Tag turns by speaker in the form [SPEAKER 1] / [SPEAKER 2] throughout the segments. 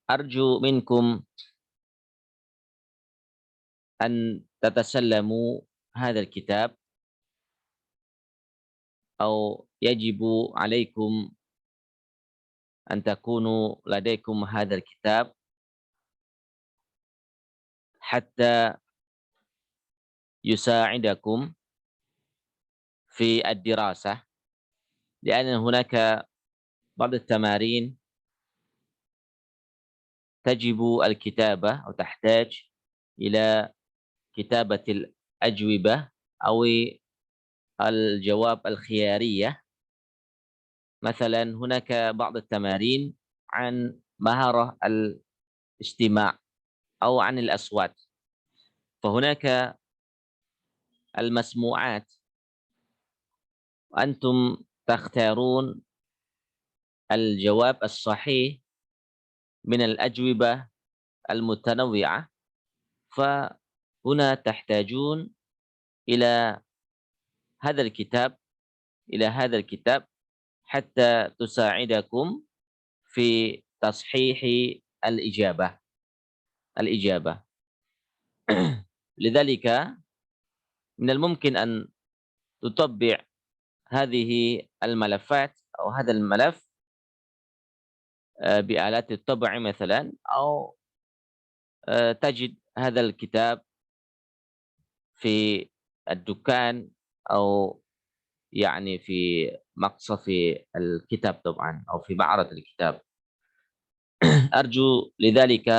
[SPEAKER 1] أرجو منكم أن تتسلموا هذا الكتاب، أو يجب عليكم أن تكونوا لديكم هذا الكتاب حتى يساعدكم في الدراسة، لأن هناك بعض التمارين تجب الكتابة أو تحتاج إلى كتابة الأجوبة أو الجواب الخيارية. مثلا هناك بعض التمارين عن مهارة الاستماع أو عن الأصوات، فهناك المسموعات، وأنتم تختارون الجواب الصحيح من الأجوبة المتنوعة، فهنا تحتاجون إلى هذا الكتاب حتى تساعدكم في تصحيح الإجابة. لذلك من الممكن أن تطبع هذه الملفات أو هذا الملف بآلات الطبع مثلا، أو تجد هذا الكتاب في الدكان، أو يعني في مقصف الكتاب طبعا، أو في معرض الكتاب. أرجو لذلك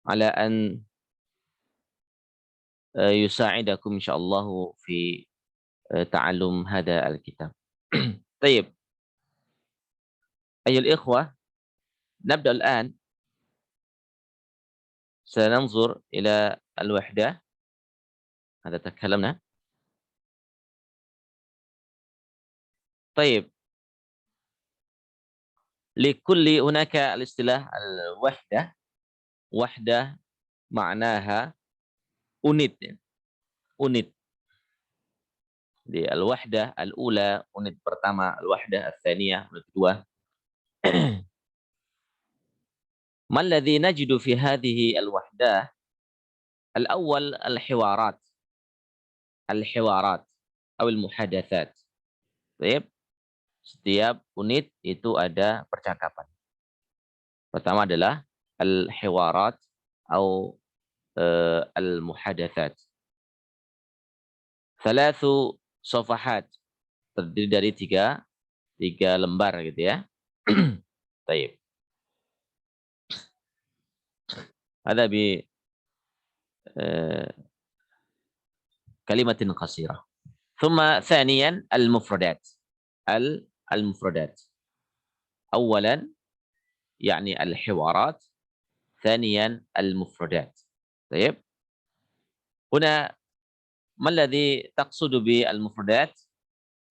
[SPEAKER 1] على أن يساعدكم إن شاء الله في تعلم هذا الكتاب. طيب أيها الإخوة، نبدأ الآن. سننظر إلى الوحدة، هذا تكلمنا. طيب، لكل هناك الاصطلاح الوحدة. وحدة معناها unit. Di al-wahdah al-ula, unit pertama, al-wahdah al-thaniyah, unit kedua. ما الذي نجد في هذه الوحدة؟ الأول الحوارات أو المحادثات. طيب، setiap unit itu ada percakapan. Pertama adalah al-hiwarat atau al-muhadathat. Thalathu safahat, terdiri dari tiga lembar gitu ya. Baik. Ada bi kalimatin qasirah. Thumma thaniyan al-mufradat. المفردات. أولا يعني الحوارات، ثانيا المفردات. طيب، هنا ما الذي تقصد بالمفردات؟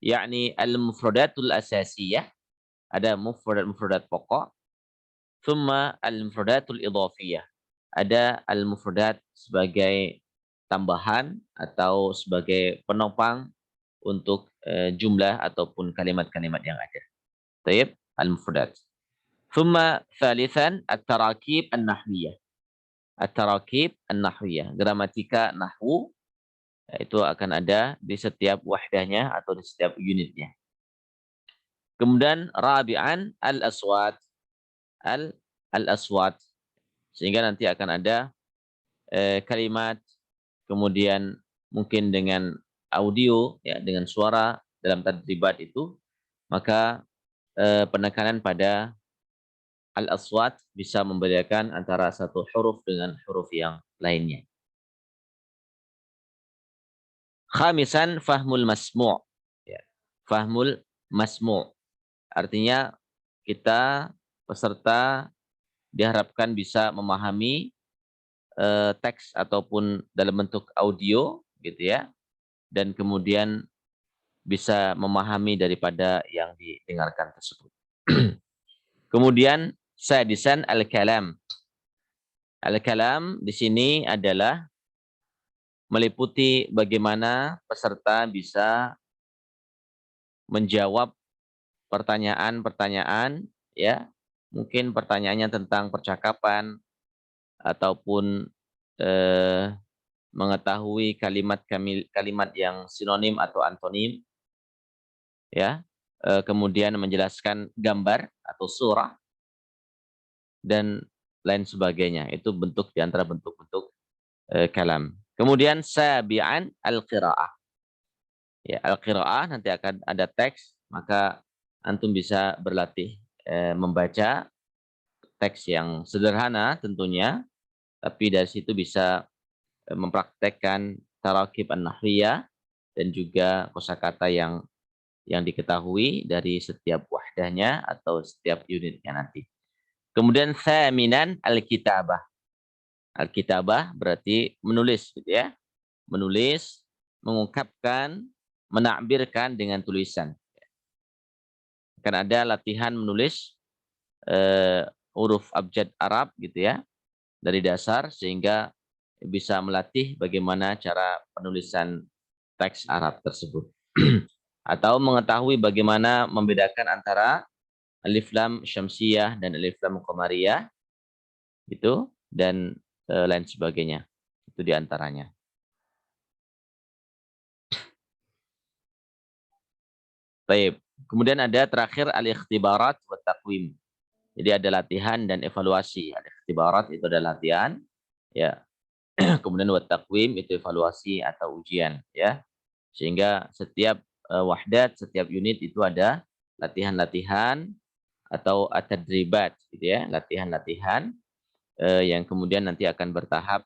[SPEAKER 1] يعني المفردات الأساسية، ada mufradat pokok, thumma al-mufradatul idhafiyah, ada al-mufradat sebagai tambahan atau sebagai penopang untuk jumlah ataupun kalimat-kalimat yang ada. Taib, al-mufradat. Thumma thalithan at-tarakib an-nahwiyah. At-tarakib an-nahwiyah, gramatika nahwu, itu akan ada di setiap wahdahnya atau di setiap unitnya. Kemudian rabi'an al-aswat. Al-aswat, sehingga nanti akan ada kalimat, kemudian mungkin dengan audio ya, dengan suara dalam tadribat itu, maka penekanan pada al-aswat bisa membedakan antara satu huruf dengan huruf yang lainnya. Khamisan fahmul masmu'. Ya. Fahmul masmu'. Artinya kita peserta diharapkan bisa memahami teks ataupun dalam bentuk audio gitu ya, dan kemudian bisa memahami daripada yang didengarkan tersebut. Kemudian sadisan al-kalam. Al-kalam di sini adalah meliputi bagaimana peserta bisa menjawab pertanyaan-pertanyaan ya, mungkin pertanyaannya tentang percakapan ataupun mengetahui kalimat yang sinonim atau antonim, ya, kemudian menjelaskan gambar atau surah dan lain sebagainya. Itu bentuk di antara bentuk-bentuk kalam. Kemudian sabi'an al-qira'ah. Ya, al-qira'ah nanti akan ada teks, maka antum bisa berlatih membaca teks yang sederhana tentunya, tapi dari situ bisa mempraktekkan tarakib an-nahwiyah dan juga kosakata yang diketahui dari setiap wahdahnya atau setiap unitnya nanti. Kemudian thaminan al-kitabah. Al-kitabah berarti menulis gitu ya. Menulis, mengungkapkan, menakbirkan dengan tulisan. Kan ada latihan menulis huruf abjad Arab gitu ya, dari dasar sehingga bisa melatih bagaimana cara penulisan teks Arab tersebut. Atau mengetahui bagaimana membedakan antara alif lam syamsiyah dan alif lam qamariyah itu dan lain sebagainya. Itu diantaranya. Baik. Kemudian ada terakhir al-ikhtibarat wa taqwim. Jadi ada latihan dan evaluasi. Al-ikhtibarat itu ada latihan, ya. Kemudian wa taqwim itu evaluasi atau ujian, ya. Sehingga setiap wahdat, setiap unit itu ada latihan-latihan atau at-tadribat gitu ya, latihan-latihan yang kemudian nanti akan bertahap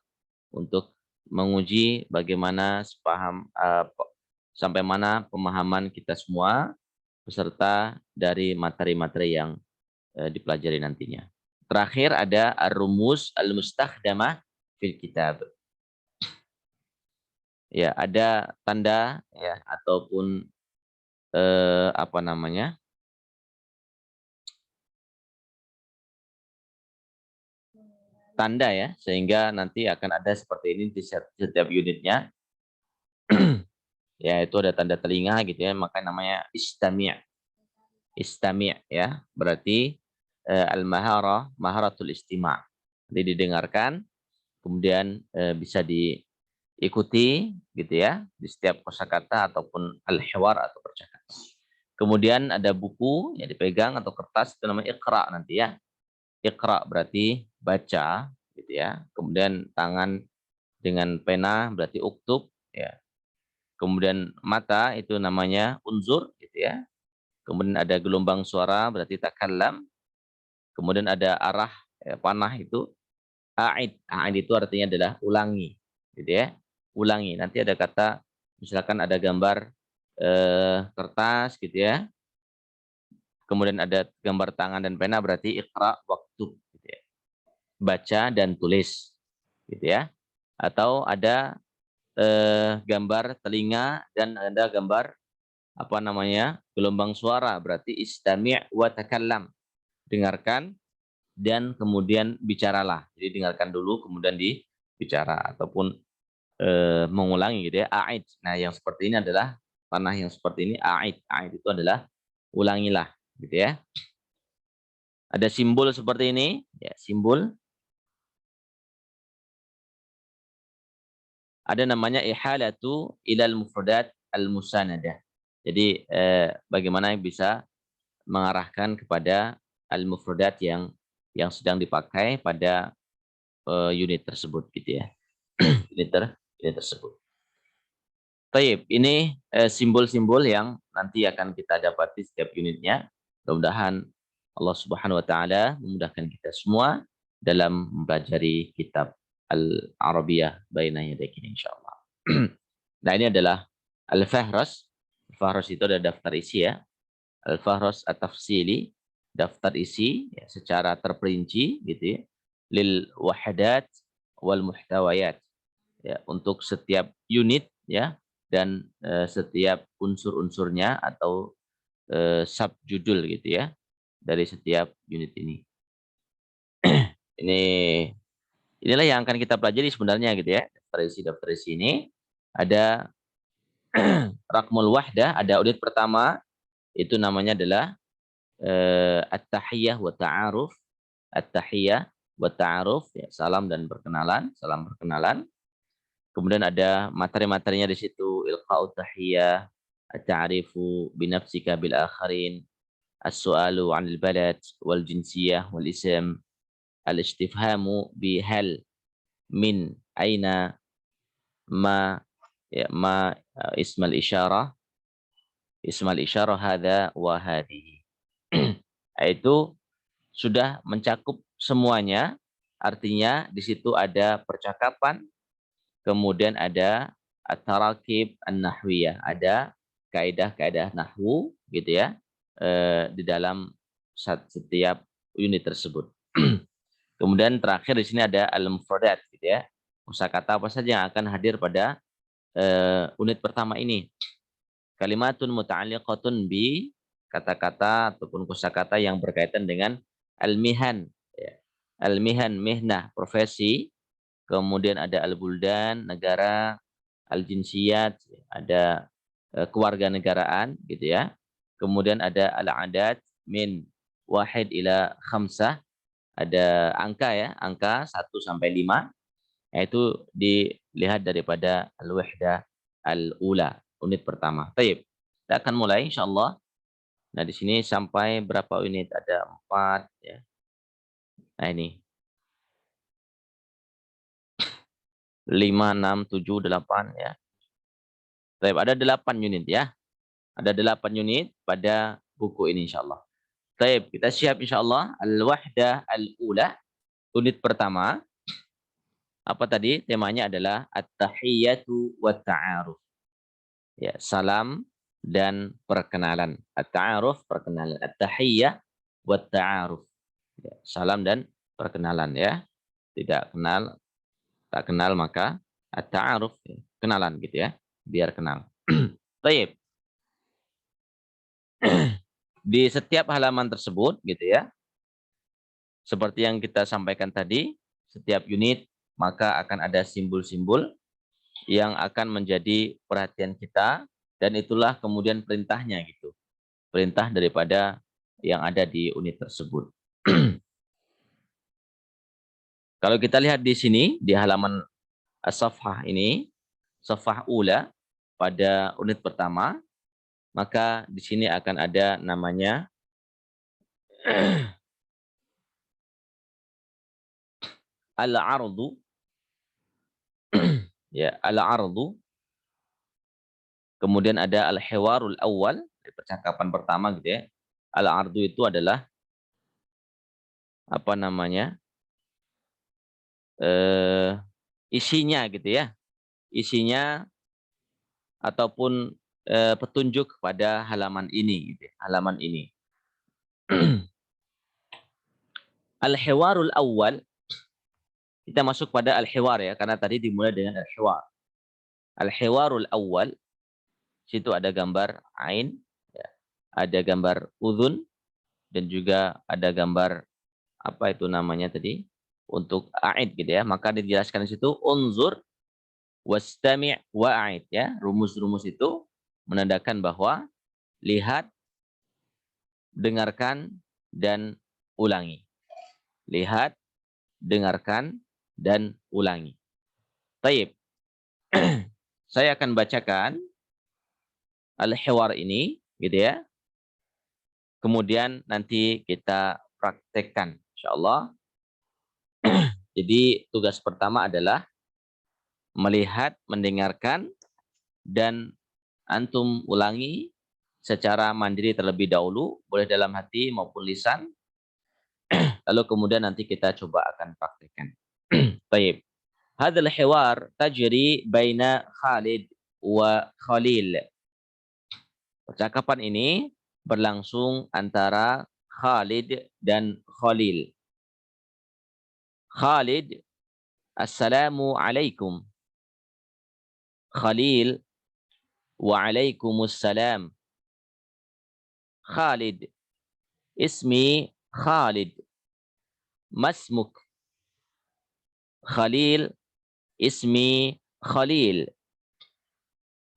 [SPEAKER 1] untuk menguji bagaimana sampai mana pemahaman kita semua peserta dari materi-materi yang dipelajari nantinya. Terakhir ada ar-rumus al-mustakhdamah fil kitab. Ya, ada tanda ya ataupun apa namanya? Tanda ya, sehingga nanti akan ada seperti ini di setiap unitnya. Ya, itu ada tanda telinga gitu ya, maka namanya istami'. Istami' ya, berarti al-maharah, maharatul istima'. Jadi didengarkan, kemudian bisa diikuti gitu ya, di setiap kosakata ataupun al-hiwar atau percakapan. Kemudian ada buku yang dipegang atau kertas, itu namanya iqra nanti ya. Iqra berarti baca gitu ya. Kemudian tangan dengan pena berarti uktub ya. Kemudian mata itu namanya unzur gitu ya. Kemudian ada gelombang suara berarti takallam. Kemudian ada arah panah itu a'id. A'id itu artinya adalah ulangi gitu ya. Ulangi. Nanti ada kata misalkan ada gambar kertas gitu ya. Kemudian ada gambar tangan dan pena berarti iqra waktub gitu ya. Baca dan tulis gitu ya. Atau ada gambar telinga dan ada gambar apa namanya gelombang suara berarti istami' wa takallam, dengarkan dan kemudian bicaralah. Jadi dengarkan dulu kemudian dibicara ataupun mengulangi gitu ya, a'id. Nah yang seperti ini adalah panah yang seperti ini a'id. A'id itu adalah ulangilah gitu ya. Ada simbol seperti ini ya, simbol. Ada namanya ihalatu ilal mufradat al-musanadah. Jadi bagaimana bisa mengarahkan kepada al-mufradat yang sedang dipakai pada unit tersebut gitu ya. unit tersebut. Baik, ini simbol-simbol yang nanti akan kita dapati setiap unitnya. Mudah-mudahan Allah Subhanahu wa taala memudahkan kita semua dalam mempelajari kitab Al-Arabiyah baina yadayk insyaallah. Nah, ini adalah Al-Fahras. Al-Fahras itu ada daftar isi ya. Al-Fahras at-tafsili, daftar isi ya, secara terperinci gitu ya. Lil wahadat wal muhtawayat. Ya, untuk setiap unit ya dan setiap unsur-unsurnya atau subjudul gitu ya dari setiap unit ini. Ini inilah yang akan kita pelajari sebenarnya gitu ya. Daftar isi ini ada rakmul wahdah, ada unit pertama itu namanya adalah at-tahiyyah wa ta'aruf, at-tahiyyah wa ta'aruf, ya, salam dan perkenalan, salam perkenalan. Kemudian ada materi-materinya di situ, ilqa'ut tahiyyah, at-ta'rifu bi nafsika bil akharin, as-su'alu 'anil balad wal jinsiyah wal ism, al-istifhamu bi hal, min, aina, ma, ya, ma, ismal isyarah hadza wa hadhihi. Itu sudah mencakup semuanya, artinya di situ ada percakapan, kemudian ada at-tarakib an-nahwiyah, ada kaidah-kaidah nahwu gitu ya, di dalam setiap unit tersebut. Kemudian terakhir di sini ada al-mufradat gitu ya. Kosakata apa saja yang akan hadir pada unit pertama ini. Kalimatun muta'alliqatun bi, kata-kata ataupun kosakata yang berkaitan dengan al-mihan, ya. Al-mihan, mihnah, profesi. Kemudian ada al-buldan, negara, al-jinsiyat, ada kewarganegaraan gitu ya. Kemudian ada al-adat min wahid ila khamsah, ada angka ya, angka 1 sampai 5. Yaitu dilihat daripada al-wahdah al-ula, unit pertama. Baik. Kita akan mulai insyaallah. Nah, di sini sampai berapa unit? Ada 4 ya. Nah, ini 5, 6, 7, 8 ya. Baik, ada 8 unit ya. Ada 8 unit pada buku ini insyaallah. Baik, kita siap insyaallah. Al-wahdah al-ula, unit pertama. Apa tadi? Temanya adalah at-tahiyyatu wa ta'aruf. Ya, salam dan perkenalan. At-ta'aruf, perkenalan. At-tahiyyah wa ta'aruf. Ya, salam dan perkenalan ya. Tidak kenal, tak kenal maka at-ta'aruf, ya, kenalan gitu ya. Biar kenal. Baik. Di setiap halaman tersebut gitu ya. Seperti yang kita sampaikan tadi, setiap unit maka akan ada simbol-simbol yang akan menjadi perhatian kita, dan itulah kemudian perintahnya gitu. Perintah daripada yang ada di unit tersebut. Kalau kita lihat di sini di halaman as-safhah ini, safhah ula pada unit pertama, maka di sini akan ada namanya al-ardu, ya, al-ardu. Kemudian ada al-hiwarul awal, percakapan pertama gitu ya. Al-ardu itu adalah apa namanya? Isinya gitu ya. Isinya ataupun petunjuk pada halaman ini gitu ya. Halaman ini. Al-hiwarul awal, kita masuk pada al-hiwar ya, karena tadi dimulai dengan al-hiwar. Al-hiwarul awal, situ ada gambar ain, ya. Ada gambar udhun, dan juga ada gambar apa itu namanya tadi untuk a'id gitu ya. Maka dijelaskan di situ unzur wastami' wa'id ya. Rumus-rumus itu menandakan bahwa lihat, dengarkan, dan ulangi. Lihat, dengarkan, dan ulangi. Baik. Saya akan bacakan al-hiwar ini gitu ya. Kemudian nanti kita praktekkan insyaallah. Jadi tugas pertama adalah melihat, mendengarkan, dan antum ulangi secara mandiri terlebih dahulu, boleh dalam hati maupun lisan. Lalu kemudian nanti kita coba akan praktekkan. Baik. Hadzal hiwar tajri baina Khalid wa Khalil. Percakapan ini berlangsung antara Khalid dan Khalil. Khalid, assalamu alaikum. Khalil, wa alaikumussalam. Khalid, ismi Khalid. Masmuk. Khalil, ismi Khalil.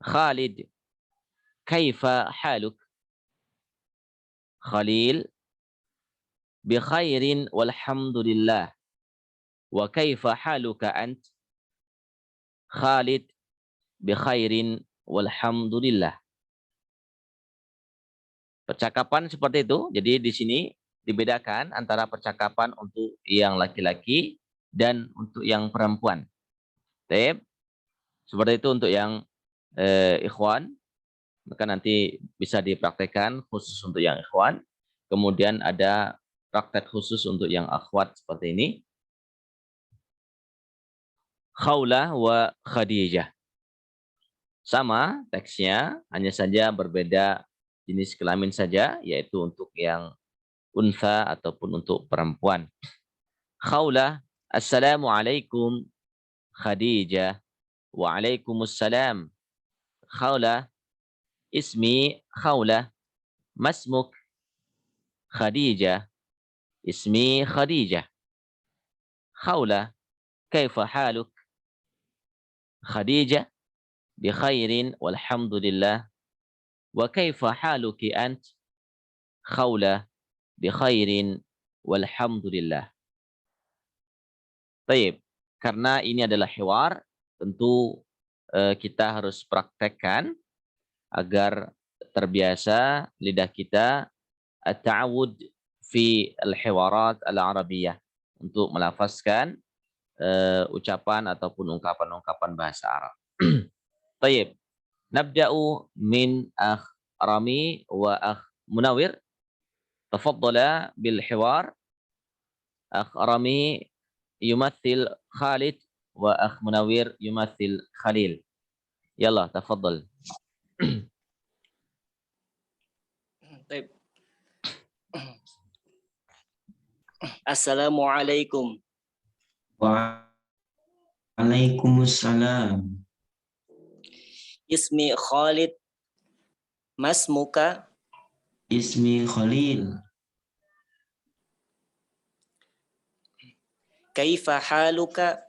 [SPEAKER 1] Khalid, kaifa haluk. Khalil, bi khairin walhamdulillah. Wa kaifa haluka ant? Khalid bi khairin walhamdulillah. Percakapan seperti itu. Jadi di sini dibedakan antara percakapan untuk yang laki-laki dan untuk yang perempuan. Baik. Seperti itu untuk yang ikhwan. Maka nanti bisa dipraktekkan khusus untuk yang ikhwan. Kemudian ada praktek khusus untuk yang akhwat seperti ini. Khawlah wa Khadijah. Sama teksnya, hanya saja berbeda jenis kelamin saja, yaitu untuk yang unsa ataupun untuk perempuan. Khawlah, Assalamualaikum Khadijah. Waalaikumsalam. Khawlah, ismi Khawlah. Masmuk Khadijah. Ismi Khadijah. Khawlah, kaifa haluk? Khadijah, bi khairin walhamdulillah. Wa kaifa haluki ant? Khawlah, bi khairin walhamdulillah. Baik, karena ini adalah hiwar, tentu kita harus praktekkan agar terbiasa lidah kita at-ta'awud fi al-hiwarat al-arabiyyah untuk melafazkan ucapan ataupun ungkapan-ungkapan bahasa Arab. Baik, nabda'u min akh Rami wa akh Munawir. Tafaddala bil hiwar. Akh Rami yumathil Khalid wa akh Munawir yumathil Khalil. Yalla, tafaddal.
[SPEAKER 2] Baik. Assalamualaikum.
[SPEAKER 3] Waalaikumsalam.
[SPEAKER 2] Ismi Khalid. Masmuka.
[SPEAKER 3] Ismi Khalil.
[SPEAKER 2] Kaifa haluka?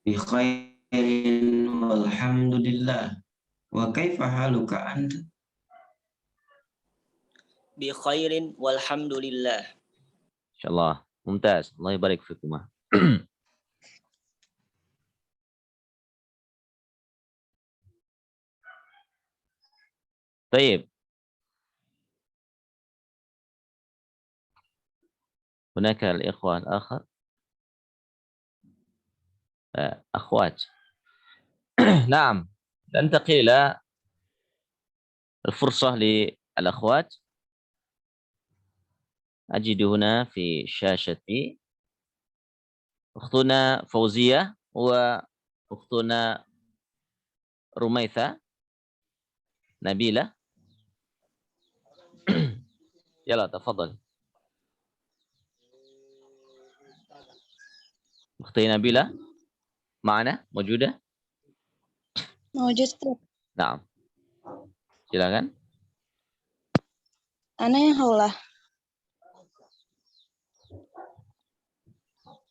[SPEAKER 3] Bi khairin walhamdulillah. Wa kaifa haluka anta?
[SPEAKER 2] Bi khairin walhamdulillah.
[SPEAKER 1] Insyaallah. Mumtaz. Allah barik fikum. طيب. هناك الإخوة الآخر أخوات. نعم، ننتقل إلى الفرصة للأخوات. أجد هنا في شاشتي أختنا فوزية وأختنا رميثة نبيلة. يلا تفضل. أختي نبيلة معنا موجودة؟
[SPEAKER 4] موجود.
[SPEAKER 1] نعم، silakan.
[SPEAKER 4] Ana yang Haulah.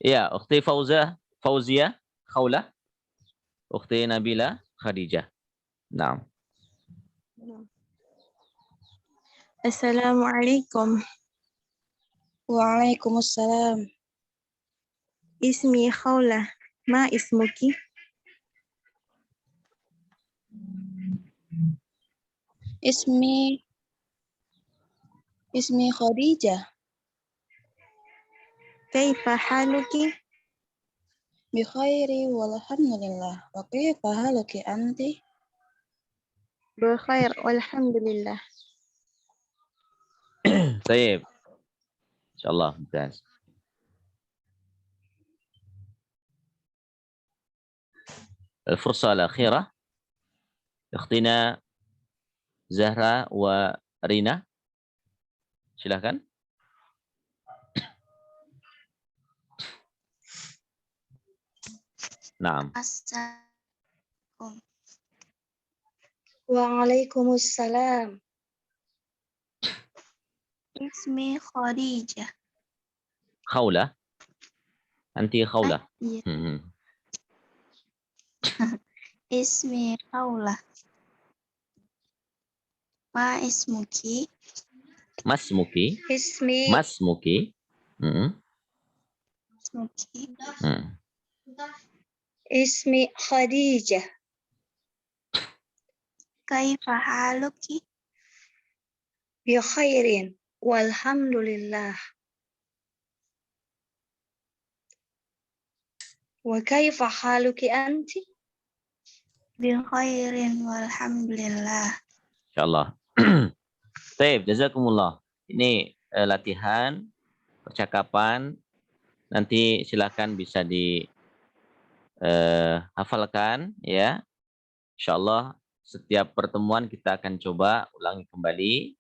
[SPEAKER 1] Ya, أختي فوزية خولة. أختي نبيلة خديجة. نعم.
[SPEAKER 4] Assalamualaikum. Waalaikumsalam. Ismi Khawlah. Ma ismuki? Ismi Khadijah. Kaifa haluki? Bi khairi walhamdulillah. Wa kaifa haluki anti? Bi khair walhamdulillah.
[SPEAKER 1] طيب. إن شاء الله ممتاز. الفرصة الأخيرة أختنا زهرة ورينا. silakan. نعم.
[SPEAKER 4] Waalaikumsalam. Ismi Khadijah.
[SPEAKER 1] خولة. أنت خولة.
[SPEAKER 4] Ismi Khawlah. Ma ismuki?
[SPEAKER 1] Masmuki.
[SPEAKER 4] Ismi
[SPEAKER 1] Masmuki.
[SPEAKER 4] Ismi Khadijah. Kaifa haluki? Bi khairin walhamdulillah. Wa kaifa haluki anti? Bi khairin walhamdulillah.
[SPEAKER 1] Insyaallah. Baik, jazakumullah. Ini latihan percakapan. Nanti silakan bisa hafalkan ya. Insyaallah setiap pertemuan kita akan coba ulangi kembali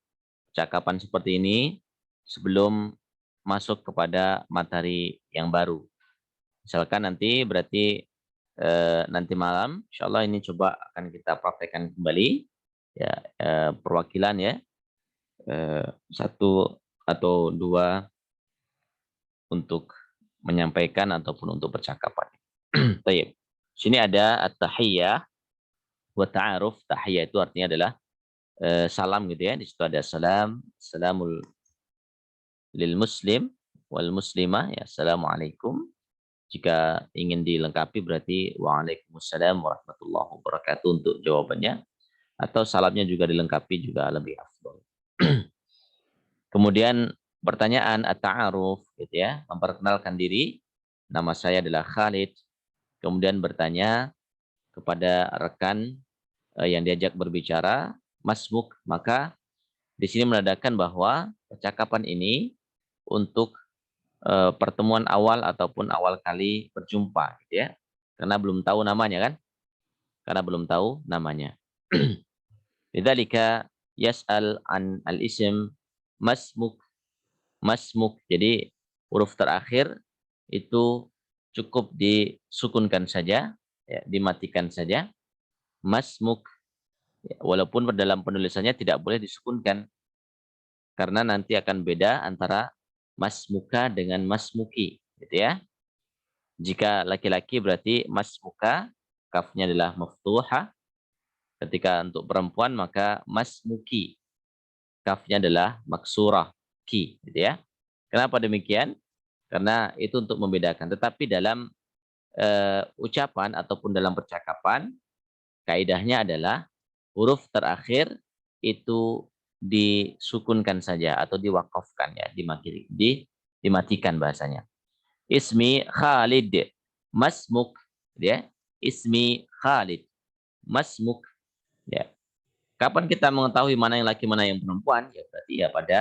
[SPEAKER 1] percakapan seperti ini sebelum masuk kepada materi yang baru. Misalkan nanti berarti nanti malam insyaallah ini coba akan kita praktekkan kembali ya, perwakilan ya, 1 atau 2 untuk menyampaikan ataupun untuk percakapan. Baik. Sini ada at-tahiyyah wa ta'aruf. Tahiyyah itu artinya adalah salam gitu ya. Di situ ada salam, salamul lil muslim wal muslimah ya, assalamualaikum. Jika ingin dilengkapi berarti waalaikumsalam warahmatullahi wabarakatuh untuk jawabannya, atau salamnya juga dilengkapi juga lebih afdal. Kemudian pertanyaan at-ta'aruf gitu ya, memperkenalkan diri. Nama saya adalah Khalid. Kemudian bertanya kepada rekan yang diajak berbicara, masmuk, maka di sini menandakan bahwa percakapan ini untuk pertemuan awal ataupun awal kali berjumpa gitu ya. Karena belum tahu namanya kan? Karena belum tahu namanya. Lidzalika yas'al an al-ism masmuk. Masmuk. Jadi huruf terakhir itu cukup disukunkan saja, ya, dimatikan saja. Masmuk. Ya, walaupun dalam penulisannya tidak boleh disukunkan. Karena nanti akan beda antara masmuka dengan masmuki, gitu ya. Jika laki-laki berarti masmuka, kafnya adalah maftuha. Ketika untuk perempuan maka masmuki, kafnya adalah maksurah, ki, gitu ya. Kenapa demikian? Karena itu untuk membedakan. Tetapi dalam ucapan ataupun dalam percakapan, kaidahnya adalah huruf terakhir itu disukunkan saja atau diwakafkan ya, dimatikan bahasanya. Ismi Khalid, masmuk, ya. Ismi Khalid, masmuk, ya. Kapan kita mengetahui mana yang laki mana yang perempuan? Ya berarti ya pada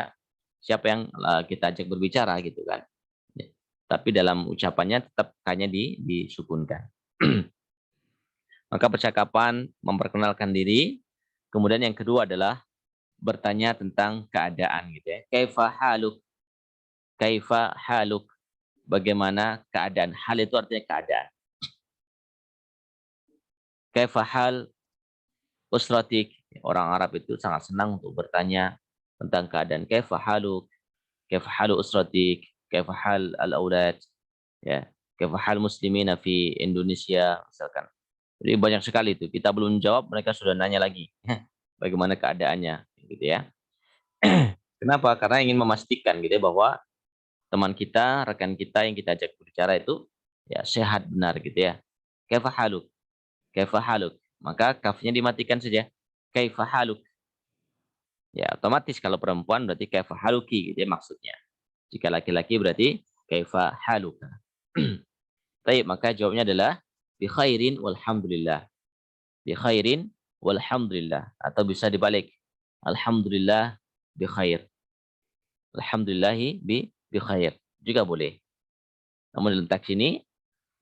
[SPEAKER 1] siapa yang kita ajak berbicara gitu kan. Ya. Tapi dalam ucapannya tetap hanya disukunkan. Maka percakapan memperkenalkan diri. Kemudian yang kedua adalah bertanya tentang keadaan gitu ya. Kaifa haluk? Kaifa haluk? Bagaimana keadaan? Hal itu artinya keadaan. Kaifa hal usratik? Orang Arab itu sangat senang untuk bertanya tentang keadaan. Kaifa haluk? Kaifa halu usratik? Kaifa hal al-aulad? Ya, kaifa hal muslimina fi Indonesia misalkan. Jadi banyak sekali itu. Kita belum jawab, mereka sudah nanya lagi. Bagaimana keadaannya gitu ya. Kenapa? Karena ingin memastikan gitu ya bahwa teman kita, rekan kita yang kita ajak berbicara itu ya sehat benar gitu ya. Kaifa haluk? Kaifa haluk? Maka kafnya dimatikan saja. Kaifa haluk? Ya otomatis kalau perempuan berarti kaifa haluki gitu ya maksudnya. Jika laki-laki berarti kaifa haluka. Baik, maka jawabnya adalah bi khairin walhamdulillah. Bi khairin walhamdulillah, atau bisa dibalik. Alhamdulillah bi khair. Alhamdulillahi bi khair. Juga boleh. Namun dalam teks ini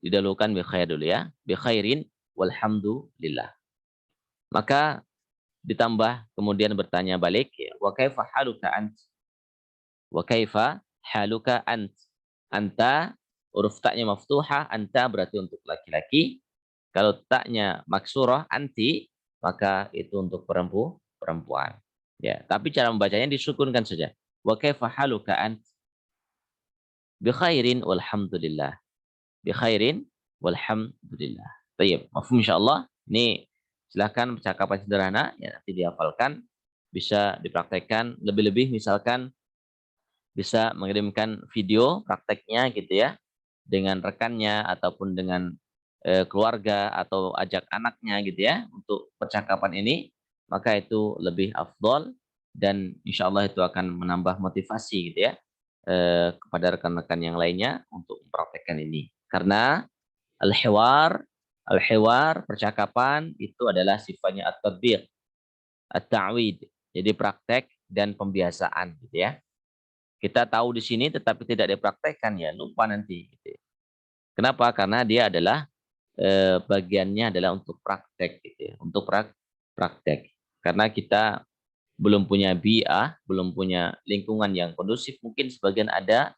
[SPEAKER 1] didahulukan bi khair dulu ya. Bi khairin walhamdulillah. Maka ditambah kemudian bertanya balik ya, wa kaifa haluka ant? Wa kaifa haluka ant? Anta huruf taknya maftuhah, anta berarti untuk laki-laki. Kalau taknya maksurah anti, maka itu untuk perempuan. Ya, tapi cara membacanya disukunkan saja. Wa kaifa haluka ant? Bi khairin walhamdulillah. Bi khairin walhamdulillah. Baik, mafhum insyaallah. Ini silakan percakapan sederhana ya, nanti dihafalkan bisa dipraktekkan. Lebih-lebih misalkan bisa mengirimkan video prakteknya gitu ya, dengan rekannya ataupun dengan keluarga atau ajak anaknya gitu ya untuk percakapan ini, maka itu lebih afdol dan insya Allah itu akan menambah motivasi gitu ya kepada rekan-rekan yang lainnya untuk mempraktekkan ini. Karena al-hiwar percakapan itu adalah sifatnya at-tatbiq, at-ta'wid. Jadi praktek dan pembiasaan gitu ya. Kita tahu di sini tetapi tidak dipraktekkan ya lupa nanti gitu ya. Kenapa? Karena dia adalah bagiannya adalah untuk praktek gitu ya, untuk praktek. Karena kita belum punya bi'ah, belum punya lingkungan yang kondusif, mungkin sebagian ada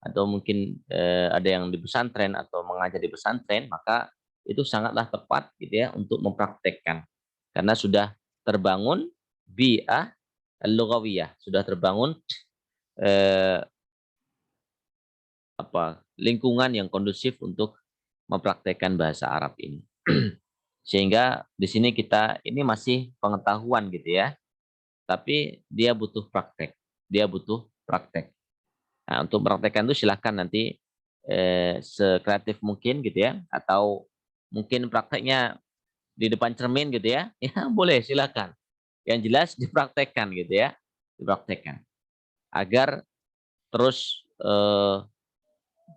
[SPEAKER 1] atau mungkin ada yang di pesantren atau mengajar di pesantren, maka itu sangatlah tepat gitu ya untuk mempraktekkan. Karena sudah terbangun bi'ah al-lughawiyah, sudah terbangun lingkungan yang kondusif untuk mempraktekkan bahasa Arab ini. Sehingga di sini kita ini masih pengetahuan gitu ya. Tapi dia butuh praktek. Dia butuh praktek. Nah, untuk praktekkan itu silahkan nanti sekreatif mungkin gitu ya. Atau mungkin prakteknya di depan cermin gitu ya. Ya boleh silahkan. Yang jelas dipraktekkan gitu ya. Dipraktekkan. Agar terus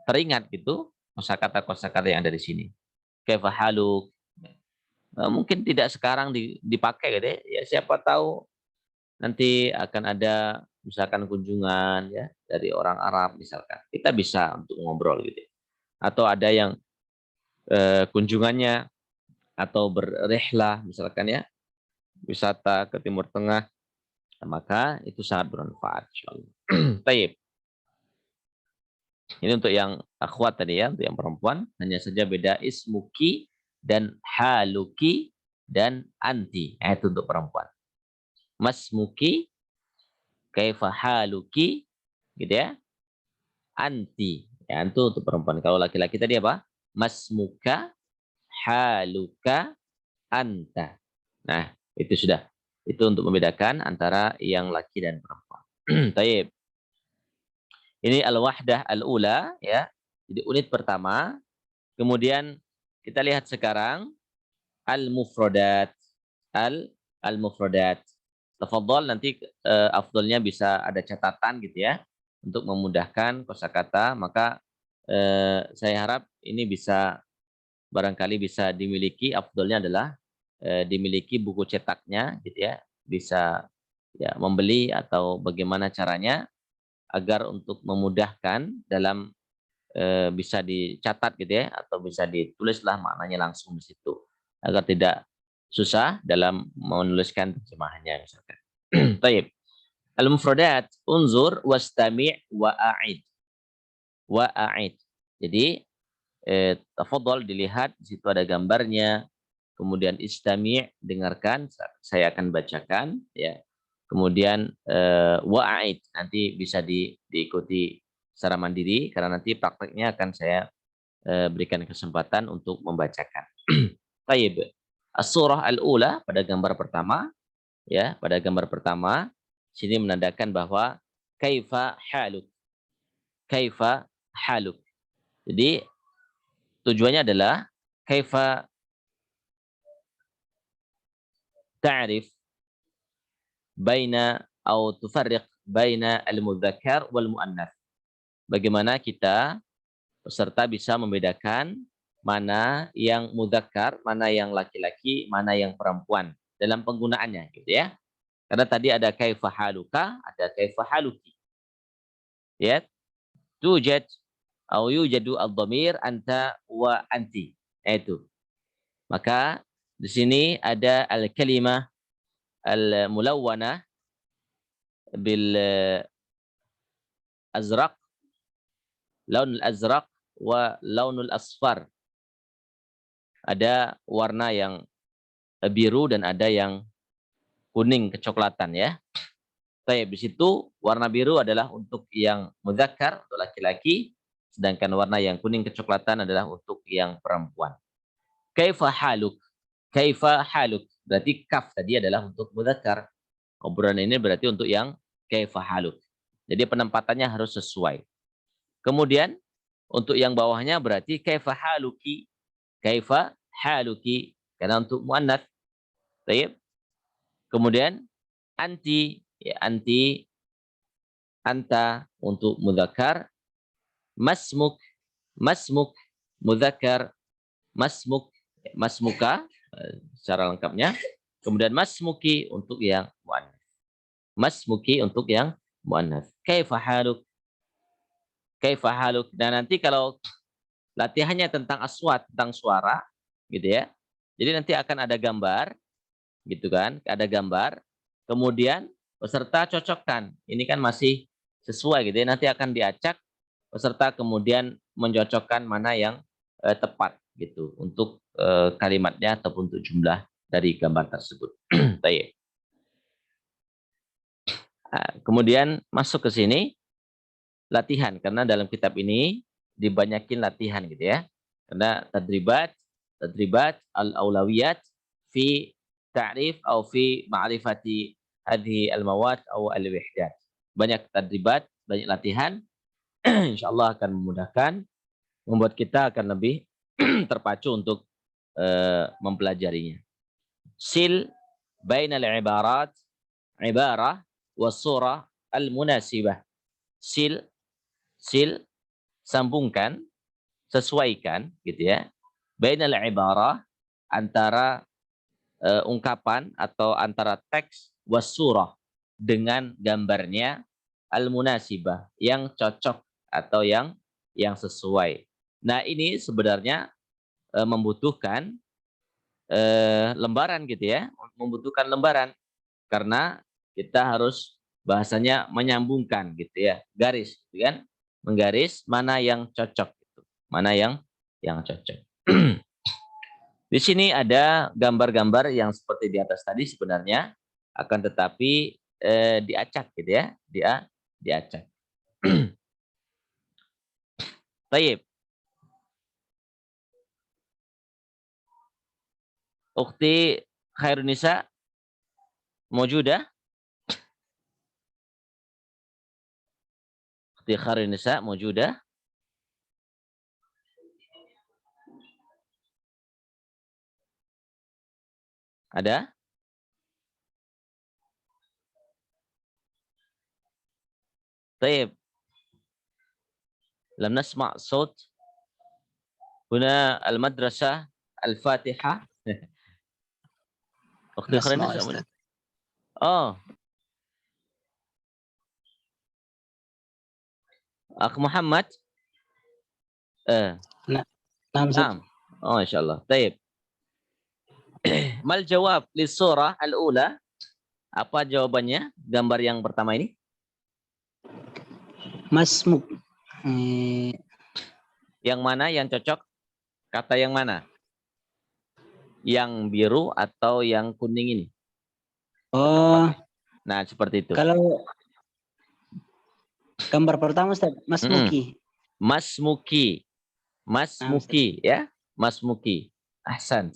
[SPEAKER 1] teringat gitu kosakata-kosakata yang ada di sini. Kaifa haluk. Mungkin tidak sekarang dipakai gitu ya. Siapa tahu nanti akan ada misalkan kunjungan ya dari orang Arab misalkan. Kita bisa untuk ngobrol gitu. Atau ada yang kunjungannya atau berrihlah misalkan ya, wisata ke Timur Tengah, maka itu sangat bermanfaat insyaallah. Baik. Ini untuk yang akhwat tadi ya, untuk yang perempuan hanya saja beda ismuki dan haluki dan anti. Itu untuk perempuan. Masmuki, kaifa haluki, gitu ya. Anti. Ya, itu untuk perempuan. Kalau laki-laki tadi apa? Masmuka, haluka, anta. Nah, itu sudah. Itu untuk membedakan antara yang laki dan perempuan. Taib. Ini al-wahdah al-ula ya. Jadi unit pertama. Kemudian kita lihat sekarang al-mufradat. Al-mufradat. Tafadhol nanti afdolnya bisa ada catatan gitu ya untuk memudahkan kosakata, maka saya harap ini bisa barangkali bisa dimiliki, afdolnya adalah dimiliki buku cetaknya gitu ya, bisa ya membeli atau bagaimana caranya agar untuk memudahkan dalam bisa dicatat gitu ya atau bisa ditulislah maknanya langsung di situ agar tidak susah dalam menuliskan terjemahannya misalkan. Baik. Al-mufradat unzur wastami' wa'a'id. Wa'a'id. Jadi tafadhol dilihat di situ ada gambarnya. Kemudian istami' dengarkan, saya akan bacakan ya. Kemudian wa'a'id nanti bisa diikuti secara mandiri karena nanti prakteknya akan saya berikan kesempatan untuk membacakan. Baik. As-surah al-ula pada gambar pertama ya, pada gambar pertama sini menandakan bahwa kaifa haluk. Kaifa haluk. Jadi tujuannya adalah kaifa ta'rif baina atau tufarriq baina al-mudzakkar wal muannats. Bagaimana kita peserta bisa membedakan mana yang mudzakkar, mana yang laki-laki, mana yang perempuan dalam penggunaannya gitu ya. Karena tadi ada kaifa haluka, ada kaifa haluki. Ya. Tujad atau yujadu ad-dhamir anta wa anti. Itu. Maka di sini ada al-kalimah al-mulawwanah bil azraq, laun al-azraq wa launul asfar. Ada warna yang biru dan ada yang kuning kecoklatan ya. Baik, di situ warna biru adalah untuk yang mudzakkar, untuk laki-laki, sedangkan warna yang kuning kecoklatan adalah untuk yang perempuan. Kaifa haluk? Kaifa haluk? Berarti kaf tadi adalah untuk mudzakkar. Obrolan ini berarti untuk yang kaifa haluk. Jadi penempatannya harus sesuai. Kemudian untuk yang bawahnya berarti kaifa haluki. Kaifa haluki. Karena untuk muannats. Baik. Kemudian anti, ya, anti, anta untuk mudzakkar, masmuk, masmuk, mudzakkar, masmuk, masmuka secara lengkapnya. Kemudian masmuki untuk yang muannats. Masmuki untuk yang muannats. Kaifa haluk? Kaifa haluk? Dan nanti kalau latihannya tentang aswat, tentang suara, gitu ya. Jadi nanti akan ada gambar, gitu kan? Ada gambar. Kemudian peserta cocokkan. Ini kan masih sesuai gitu ya. Nanti akan diacak peserta kemudian mencocokkan mana yang tepat gitu untuk kalimatnya ataupun untuk jumlah dari gambar tersebut. Baik. Kemudian masuk ke sini latihan karena dalam kitab ini dibanyakin latihan gitu ya. Karena tadribat al-aulawiyat fi ta'rif atau fi ma'rifati hadhihi al-mawad atau al-wihdat. Banyak tadribat, banyak latihan. Insyaallah akan memudahkan, membuat kita akan lebih terpacu untuk mempelajarinya. Sil bainal ibarat, ibarah was-surah al-munasibah. Sil, sambungkan, sesuaikan gitu ya. Bainal ibarah, antara ungkapan atau antara teks was-surah dengan gambarnya al-munasibah, yang cocok atau yang sesuai. Nah, ini sebenarnya membutuhkan lembaran gitu ya, membutuhkan lembaran karena kita harus bahasanya menyambungkan gitu ya, garis gitu kan, menggaris mana yang cocok gitu. Mana yang cocok. Di sini ada gambar-gambar yang seperti di atas tadi sebenarnya, akan tetapi diacak gitu ya, diacak. Baik. Ukhti Khairunisa موجودة؟ أختي Khairunisa موجودة؟ Ada? طيب. لم نسمع صوت. هنا المدرسة الفاتحة. أختي Khairunisa. Oh. Akh Muhammad. نعم. Oh, insyaallah. طيب. Mal jawab li surah al-ula? Apa jawabannya? Gambar yang pertama ini?
[SPEAKER 5] Masmuk.
[SPEAKER 1] Yang mana yang cocok? Kata yang mana? Yang biru atau yang kuning ini?
[SPEAKER 5] Oh.
[SPEAKER 1] Nah, seperti itu.
[SPEAKER 5] Kalau gambar pertama Ustaz, masmuki.
[SPEAKER 1] Masmuki. Masmuki ya. Masmuki. Ahsan.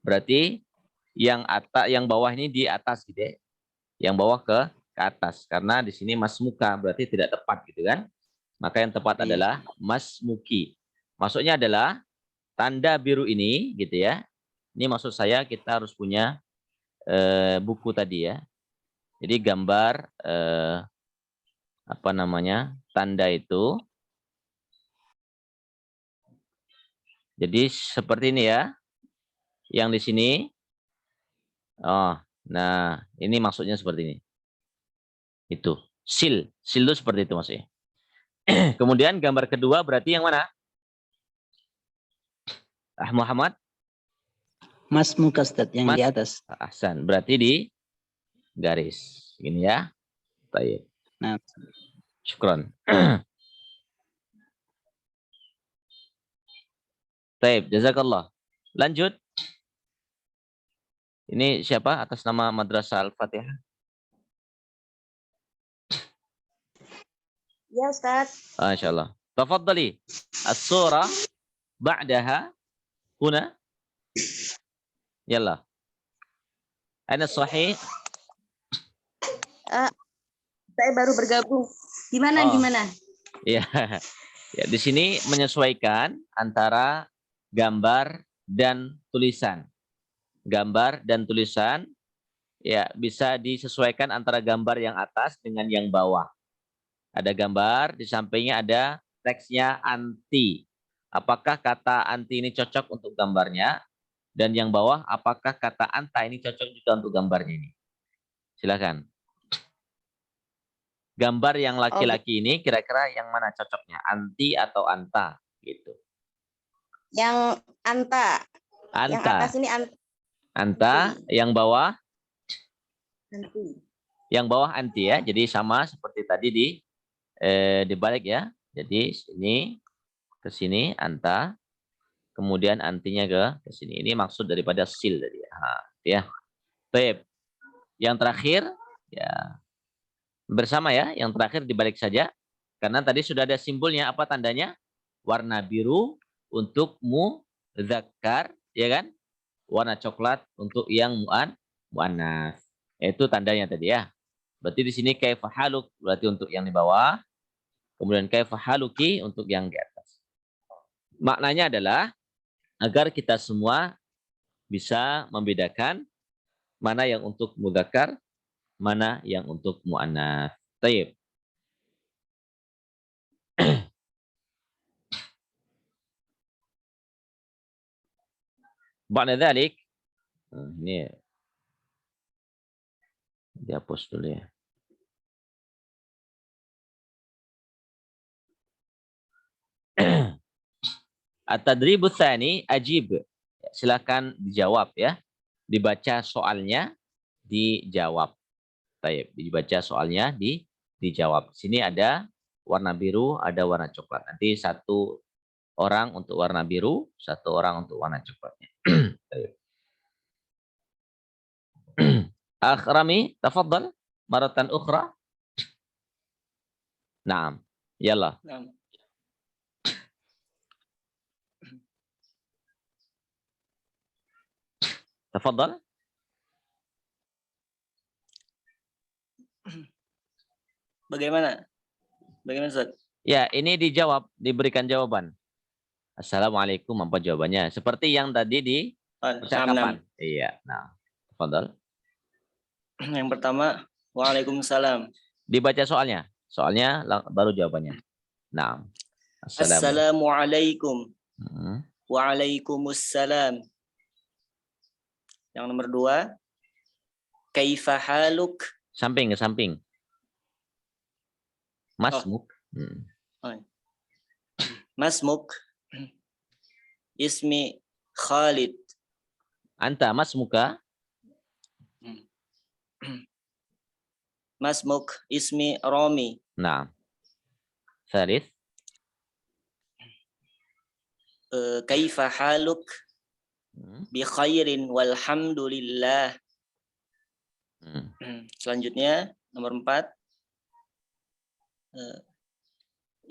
[SPEAKER 1] Berarti yang atas, yang bawah ini di atas gitu ya. Yang bawah ke atas karena di sini masmuka berarti tidak tepat gitu kan. Maka yang tepat adalah masmuki. Maksudnya adalah tanda biru ini gitu ya. Ini maksud saya kita harus punya buku tadi ya. Jadi gambar apa namanya? Tanda itu. Jadi seperti ini ya. Yang di sini. Oh, nah, ini maksudnya seperti ini. Itu. Sil itu seperti itu maksudnya. Kemudian gambar kedua berarti yang mana? Muhammad?
[SPEAKER 5] Masmuka Ustaz, yang di atas.
[SPEAKER 1] Ahsan. Berarti di garis. Gini ya. Baik.
[SPEAKER 5] Nah.
[SPEAKER 1] Syukran. Baik, jazakallah. Lanjut. Ini siapa atas nama Madrasah Al-Fatihah?
[SPEAKER 4] Ya, Ustaz.
[SPEAKER 1] Insyaallah. Tafadhali. As-surah ba'daha huna. Yalla. Ana sahih.
[SPEAKER 4] Saya baru bergabung. Gimana?
[SPEAKER 1] Oh.
[SPEAKER 4] Gimana?
[SPEAKER 1] Ya, ya, di sini menyesuaikan antara gambar dan tulisan. Gambar dan tulisan ya bisa disesuaikan antara gambar yang atas dengan yang bawah. Ada gambar, di sampingnya ada teksnya anti. Apakah kata anti ini cocok untuk gambarnya? Dan yang bawah, apakah kata anta ini cocok juga untuk gambarnya ini? Silakan. Gambar yang laki-laki ini kira-kira yang mana cocoknya? Anti atau anta? Gitu.
[SPEAKER 4] Yang anta. Yang
[SPEAKER 1] Anta.
[SPEAKER 4] atas ini
[SPEAKER 1] Anta, yang bawah?
[SPEAKER 4] anti.
[SPEAKER 1] Yang bawah anti ya. Jadi sama seperti tadi dibalik ya. Jadi sini ke sini anta, kemudian antinya ke sini. Ini maksud daripada sil tadi ya. Baik. Yang terakhir ya bersama ya. Yang terakhir dibalik saja karena tadi sudah ada simbolnya. Apa tandanya? Warna biru untuk mudzakkar, ya kan? Warna coklat untuk yang muannas. Itu tandanya tadi ya. Berarti di sini kaifa haluk berarti untuk yang di bawah. Kemudian kaifa haluki untuk yang di atas. Maknanya adalah agar kita semua bisa membedakan mana yang untuk mudzakkar, mana yang untuk muannas. Baik. Ba'da dzalik ini dihapus dulu ya. At-tadribu tsani ajib. Silakan dijawab ya. Dibaca soalnya, dijawab. Baik, dibaca soalnya, dijawab. Sini ada warna biru, ada warna coklat. Nanti satu orang untuk warna biru, satu orang untuk warna coklatnya. Akhrami, tafaddal maratan ukhra. Naam. Yalla.
[SPEAKER 2] Naam.
[SPEAKER 1] Tafaddal.
[SPEAKER 2] Bagaimana? Bagaimana Ustaz?
[SPEAKER 1] Ya, ini dijawab, diberikan jawaban. Assalamualaikum, apa jawabannya? Seperti yang tadi di percakapan. Iya, nah. Tafaddal.
[SPEAKER 2] Yang pertama, waalaikumsalam.
[SPEAKER 1] Dibaca soalnya. Soalnya baru jawabannya. Nah.
[SPEAKER 2] Assalamualaikum. Waalaikumsalam. Yang nomor 2, kaifa haluk?
[SPEAKER 1] Samping ke samping. Masmuk.
[SPEAKER 2] Masmuk. Ismi Khalid.
[SPEAKER 1] Anta masmuka?
[SPEAKER 2] Masmuk ismi Rami.
[SPEAKER 1] Nah. Thalith.
[SPEAKER 2] Kaifa haluk? Bi khairin walhamdulillah. Selanjutnya nomor 4,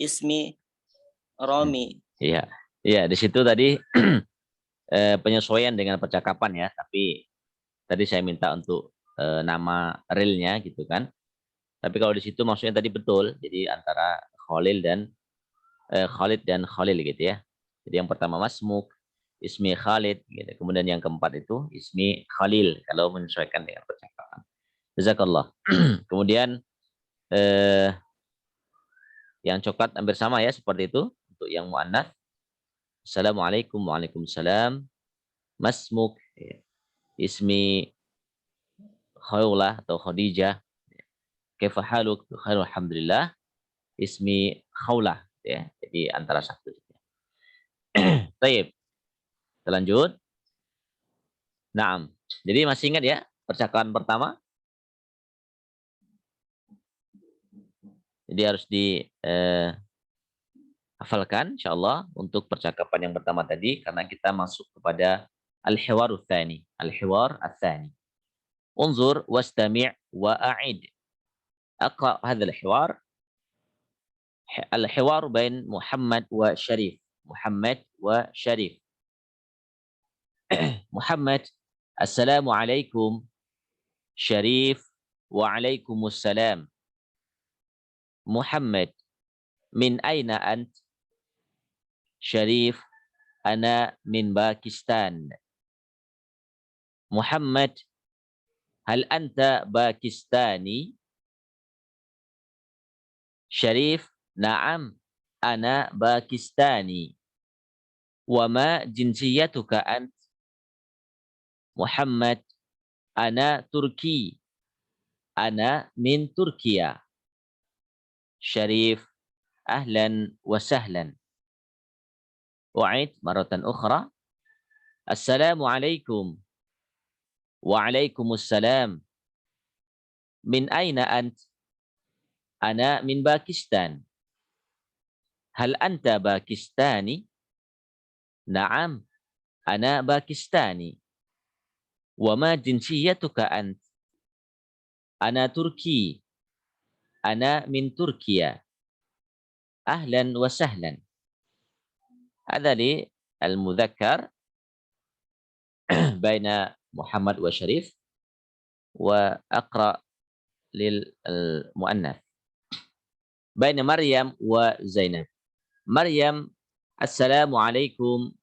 [SPEAKER 2] ismi Rami.
[SPEAKER 1] Iya, iya di situ tadi penyesuaian dengan percakapan ya. Tapi tadi saya minta untuk nama realnya gitu kan. Tapi kalau di situ maksudnya tadi betul. Jadi antara Khalid dan Khalil gitu ya. Jadi yang pertama masmuk, ismi Khalid, gitu. Kemudian yang keempat itu ismi Khalil kalau menyesuaikan dengan percakapan. Jazakallah. Kemudian yang coklat hampir sama ya seperti itu untuk yang muannats. Assalamualaikum, waalaikumsalam. Masmuk, ismi Khawlah atau Khadijah. Kaifa haluk? Khairul alhamdulillah. Ismi Khawlah ya. Jadi antara satu. Baik. Kita lanjut. Naam. Jadi masih ingat ya percakapan pertama? Jadi harus dihafalkan insyaallah untuk percakapan yang pertama tadi karena kita masuk kepada al-hiwar ats-tsani. Al-hiwar ats-tsani. Unzur wastami' wa a'id. Aqra hadha al-hiwar. Al-hiwar bain Muhammad wa Syarif. Muhammad wa Syarif. Muhammad, assalamualaikum. Syarif, Waalaikumsalam. Muhammad, min aina ant? Syarif, ana min Pakistan. Muhammad, hal anta Pakistani? Syarif, na'am, ana Pakistani. Wa ma jinsiyatuka ant? Muhammad, ana Turki. Ana min Turkiya. Syarif, ahlan wa sahlan. Wa'id maratan ukhra. Assalamualaikum. Waalaikumsalam. Min aina ant? Ana min Pakistan. Hal anta Pakistani? Na'am, ana Pakistani. Wa ma jinsiyatuka ant? Ana Turki. Ana min Turkiya. Ahlan wa sahlan. Hadha li al-mudzakkar baina Muhammad wa Syarif, wa aqra lil muannath baina Maryam wa Zainab. Maryam, assalamu alaikum.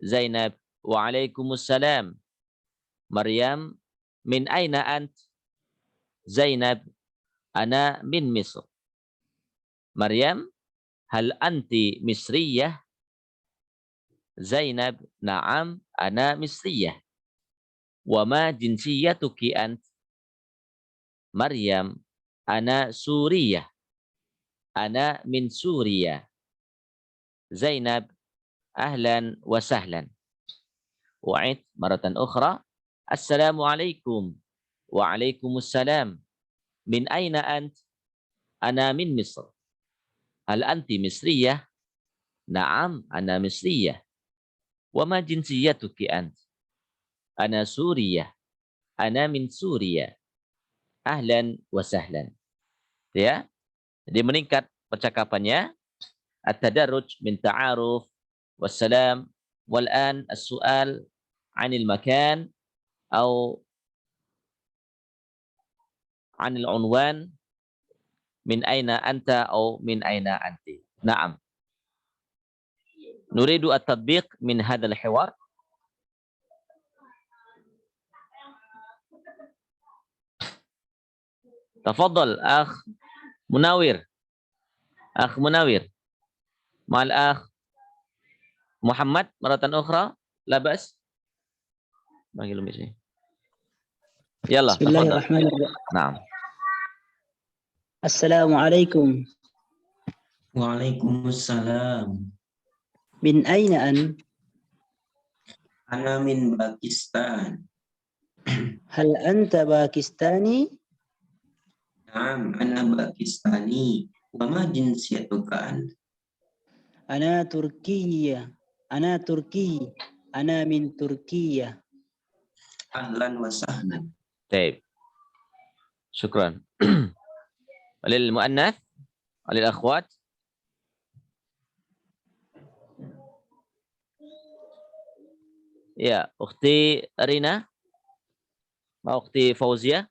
[SPEAKER 1] Zainab, wa alaikumussalam. Maryam, min aina ant? Zainab, ana min Misr. Maryam, hal anti Misriyah? Zainab, na'am, ana Misriyah. Wa ma jinsiyatuki ant? Maryam, ana Suriyah. Ana min Suriya. Zainab, ahlan wa sahlan. Wa'id maratan ukhra. Assalamu alaikum. Wa alaikumussalam. Min aina ant? Ana min Misr. Hal anti Misriyah? Na'am, ana Misriyah. Wa ma jinsiyatuki ant? Ana Suriyah. Ana min Suriya. Ahlan wa sahlan. Ya. Jadi meningkat percakapannya. At-tadarruj min ta'aruf wassalam. Wal'an as-su'al 'anil makan atau 'anil unwan. Min aina anta atau min aina anti. Naam. Nuridu at-tatbiq min hadzal hiwar. Tafaddal akh Munawir. Akh Munawir. Ma'al akh Muhammad maratan ukhra. La ba's. Panggil Umi. Yallah, tafaddal.
[SPEAKER 5] Bismillahirrahmanirrahim.
[SPEAKER 1] Naam.
[SPEAKER 5] Assalamualaikum.
[SPEAKER 3] Waalaikumsalam.
[SPEAKER 5] Min aina an?
[SPEAKER 3] Ana min Pakistan.
[SPEAKER 5] Hal anta Pakistani?
[SPEAKER 3] Naam, ana Pakistani. Wa ma jinsiyatuka ant?
[SPEAKER 5] Ana Turkiya. Ana Turki. Ana min Turkiya.
[SPEAKER 3] Ahlan wa sahlan.
[SPEAKER 1] Baik. Syukran. Lil muannath, lil akhwat. Ya, Ukhti Rina. Mau Ukhti Fauzia.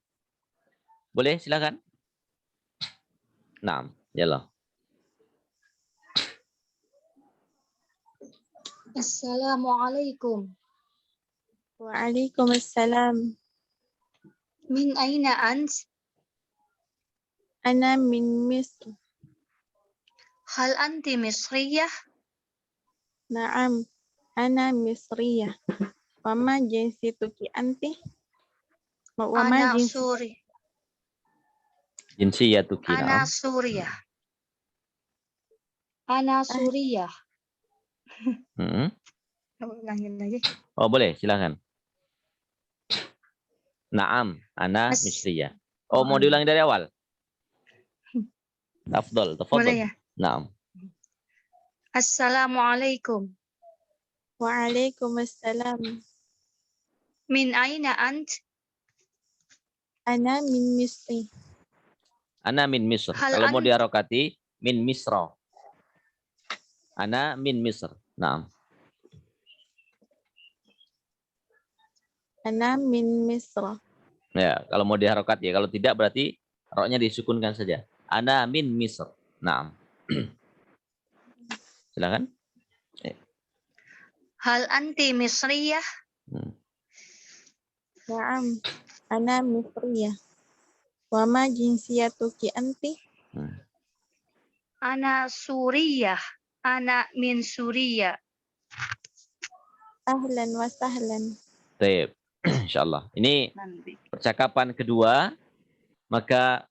[SPEAKER 1] Boleh, silakan. Naam, yalla.
[SPEAKER 4] Assalamualaikum.
[SPEAKER 6] Waalaikumsalam.
[SPEAKER 4] Min aina ant?
[SPEAKER 6] Ana min Misr.
[SPEAKER 4] Hal anti Misriyah?
[SPEAKER 6] Naam, ana Misriyah. Wa ma jinsituki anti? Wa ma
[SPEAKER 4] Ana Suri.
[SPEAKER 1] Jinsiyatuki.
[SPEAKER 4] Ana
[SPEAKER 1] Naam.
[SPEAKER 4] Suriyah. Ana Suriyah. Ulangin lagi.
[SPEAKER 1] Oh, boleh, silakan. Naam, ana
[SPEAKER 4] As-
[SPEAKER 1] Misriyah. Oh, mau diulangi dari awal? Afdal,
[SPEAKER 4] Boleh
[SPEAKER 1] tafadhal.
[SPEAKER 4] ya?
[SPEAKER 1] Naam.
[SPEAKER 4] Assalamualaikum.
[SPEAKER 6] Waalaikumsalam.
[SPEAKER 4] Min aina ant?
[SPEAKER 6] Ana min Misri.
[SPEAKER 1] Ana min Misr.
[SPEAKER 4] Hal
[SPEAKER 1] Kalau mau
[SPEAKER 4] ant-
[SPEAKER 1] diharokati, min Misra. Ana min Misr. Naam.
[SPEAKER 6] Ana min Misra.
[SPEAKER 1] Ya, kalau mau diharokat ya. Kalau tidak berarti roknya disukunkan saja. Ana min Misr. Naam. Silakan.
[SPEAKER 4] Hal anti misriyah?
[SPEAKER 1] Hmm.
[SPEAKER 6] Na'am. Ana Misriyah. Wa ma jinsiyatuki anti?
[SPEAKER 1] Hmm.
[SPEAKER 4] Ana suriyah. Ana min Suriya.
[SPEAKER 6] Ahlan wa sahlan.
[SPEAKER 1] Baik. Insyaallah. Ini
[SPEAKER 4] Nanti.
[SPEAKER 1] percakapan kedua, maka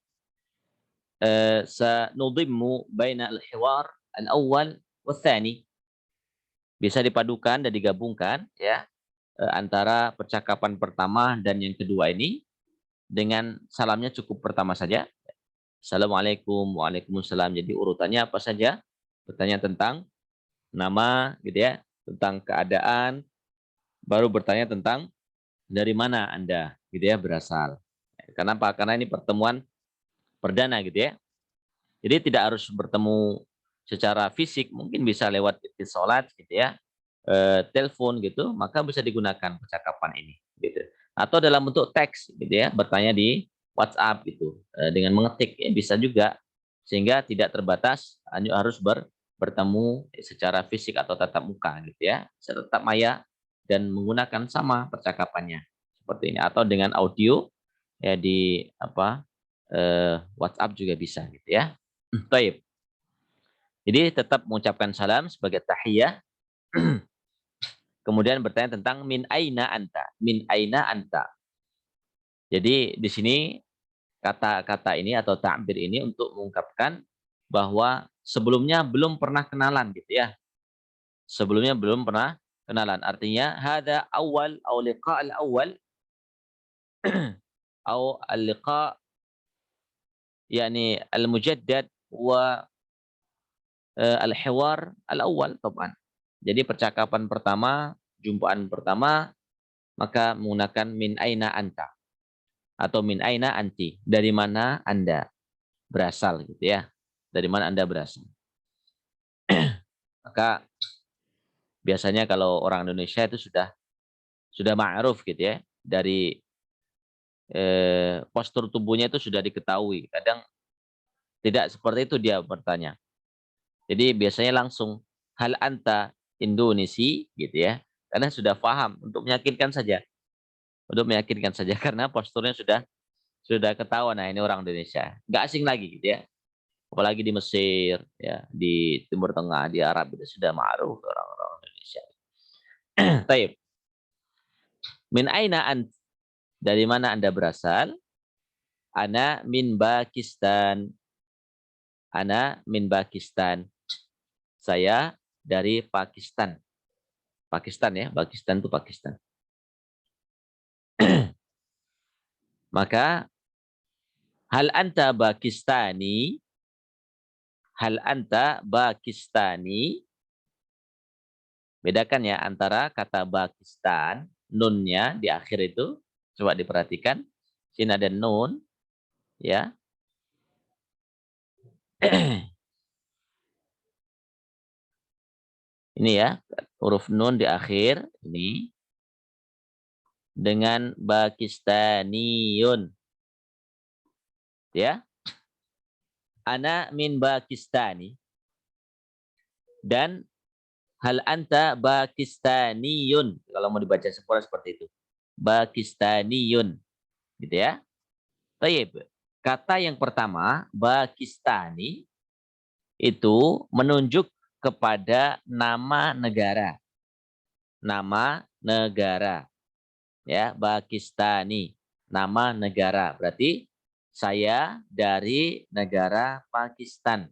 [SPEAKER 1] sanudhimmu baina al-hiwar al-awwal wa tsani. Bisa dipadukan dan digabungkan ya antara percakapan pertama dan yang kedua ini dengan salamnya cukup pertama saja. Assalamualaikum, waalaikumsalam. Jadi urutannya apa saja? Bertanya tentang nama gitu ya, tentang keadaan, baru bertanya tentang dari mana Anda gitu ya berasal. Kenapa? Karena ini pertemuan perdana gitu ya. Jadi tidak harus bertemu secara fisik, mungkin bisa lewat sholat gitu ya, telepon gitu, maka bisa digunakan percakapan ini gitu. Atau dalam bentuk teks gitu ya, bertanya di WhatsApp gitu, dengan mengetik ya, bisa juga, sehingga tidak terbatas harus bertemu secara fisik atau tatap muka gitu ya, bisa tetap maya dan menggunakan sama percakapannya seperti ini, atau dengan audio ya di WhatsApp juga bisa gitu ya. Baik. Jadi tetap mengucapkan salam sebagai tahiyah. Kemudian bertanya tentang min aina anta. Min aina anta. Jadi di sini kata-kata ini atau ta'bir ini untuk mengungkapkan bahwa sebelumnya belum pernah kenalan gitu ya. Sebelumnya belum pernah kenalan. Artinya hada awal atau liqa al-awwal atau al-liqa yakni al-mujaddad wa al-hiwar al-awwal taban. Jadi percakapan pertama, jumpaan pertama, maka menggunakan min aina anta atau min aina anti. Dari mana Anda berasal gitu ya. Dari mana Anda berasal. Maka biasanya kalau orang Indonesia itu sudah ma'ruf gitu ya. Dari postur tubuhnya itu sudah diketahui. Kadang tidak seperti itu dia bertanya. Jadi biasanya langsung hal anta Indonesi gitu ya. Karena sudah paham untuk meyakinkan saja. Untuk meyakinkan saja karena posturnya sudah ketahuan, nah ini orang Indonesia. Nggak asing lagi gitu ya. Apalagi di Mesir, ya, di Timur Tengah, di Arab itu sudah ma'ruf orang-orang Indonesia. Taib. Min aina ant? Dari mana Anda berasal? Ana min Pakistan. Ana min Pakistan. Saya dari Pakistan. Pakistan ya, Pakistan itu Pakistan. Maka hal anta Pakistani? Hal anta Pakistani? Bedakan ya antara kata Pakistan, nunnya di akhir itu, coba diperhatikan. Sini ada nun, ya. Ini ya, huruf nun di akhir ini dengan Pakistaniyun. Ya. Ana min Pakistani. Dan hal anta Pakistaniyun. Kalau mau dibaca sempurna seperti itu. Pakistaniyun. Gitu ya. Baik. Kata yang pertama, Pakistani, itu menunjuk kepada nama negara. Nama negara. Ya, Pakistani. Nama negara. Berarti saya dari negara Pakistan.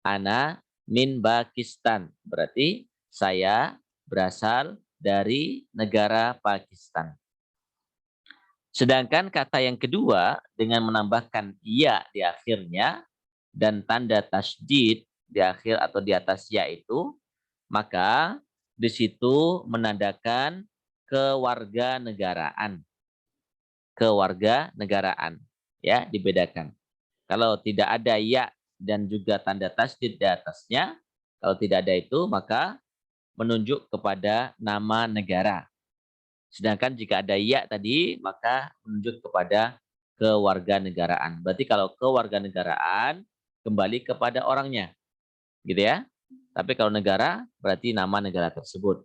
[SPEAKER 1] Ana min Pakistan. Berarti saya berasal dari negara Pakistan. Sedangkan kata yang kedua dengan menambahkan ya di akhirnya dan tanda tasydid di akhir atau di atas ya itu, maka di situ menandakan kewarganegaraan. Kewarganegaraan, ya, dibedakan. Kalau tidak ada ya dan juga tanda tasydid di atasnya, kalau tidak ada itu maka menunjuk kepada nama negara. Sedangkan jika ada ya tadi, maka menunjuk kepada kewarganegaraan. Berarti kalau kewarganegaraan kembali kepada orangnya. Gitu ya. Tapi kalau negara berarti nama negara tersebut.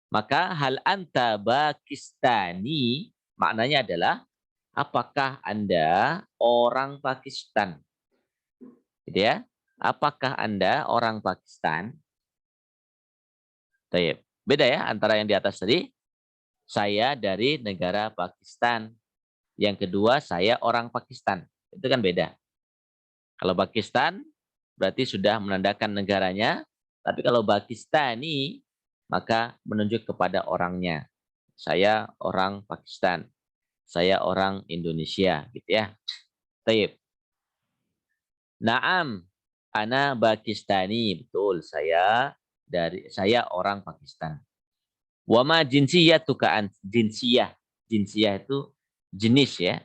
[SPEAKER 1] Maka hal anta Pakistani maknanya adalah apakah Anda orang Pakistan? Gitu ya. Apakah Anda orang Pakistan? Baik. Beda ya antara yang di atas tadi. Saya dari negara Pakistan. Yang kedua, saya orang Pakistan. Itu kan beda. Kalau Pakistan berarti sudah menandakan negaranya. Tapi kalau Pakistani maka menunjuk kepada orangnya. Saya orang Pakistan. Saya orang Indonesia, gitu ya. Taib. Naam, ana Pakistani. Betul, saya orang Pakistan. Wama jinsiyatuka jinsiyah. Jinsiyah itu jenis ya.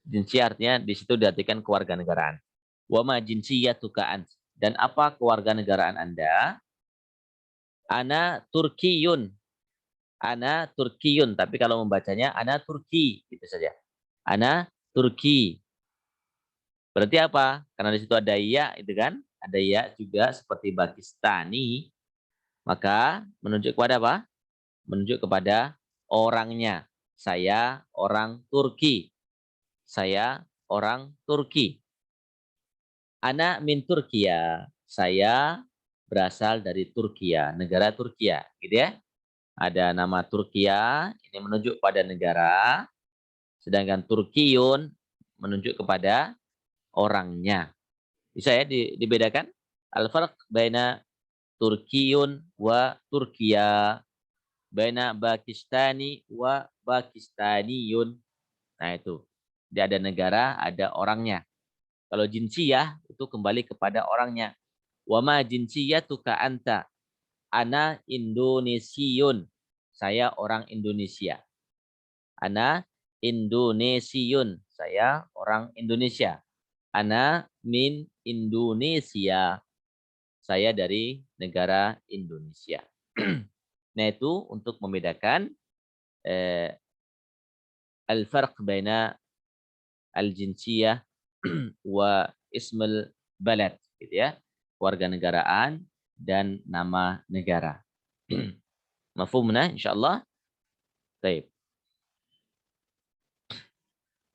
[SPEAKER 1] Jinsiyah artinya di situ diartikan kewarganegaraan. Wama jinsiyatuka dan apa kewarganegaraan Anda? Ana Turkiyun. Ana Turkiyun. Tapi kalau membacanya ana Turki. Gitu saja. Ana Turki. Berarti apa? Karena di situ ada ya, itu kan? Ada ya juga seperti Pakistani. Maka menunjuk kepada apa? Menunjuk kepada orangnya. Saya orang Turki. Saya orang Turki. Ana min Turkiya. Saya berasal dari Turkiya, negara Turkiya, gitu ya. Ada nama Turkiya, ini menunjuk pada negara, sedangkan Turkiyun menunjuk kepada orangnya. Bisa ya dibedakan? Al-farq baina Turkiyun wa Turkiya, baina Pakistani wa Pakistaniyun. Nah itu, dia ada negara, ada orangnya. Kalau jinsiyah itu kembali kepada orangnya. Wama jinsiyatuka anta. Ana Indonesiun. Saya orang Indonesia. Ana Indonesiun. Saya orang Indonesia. Ana min Indonesia. Saya dari negara Indonesia. Nah itu untuk membedakan al-farq baina al-jinsiyah wa ismul balad, gitu ya. Warganegaraan dan nama negara. Mafhumna insyaallah. Baik.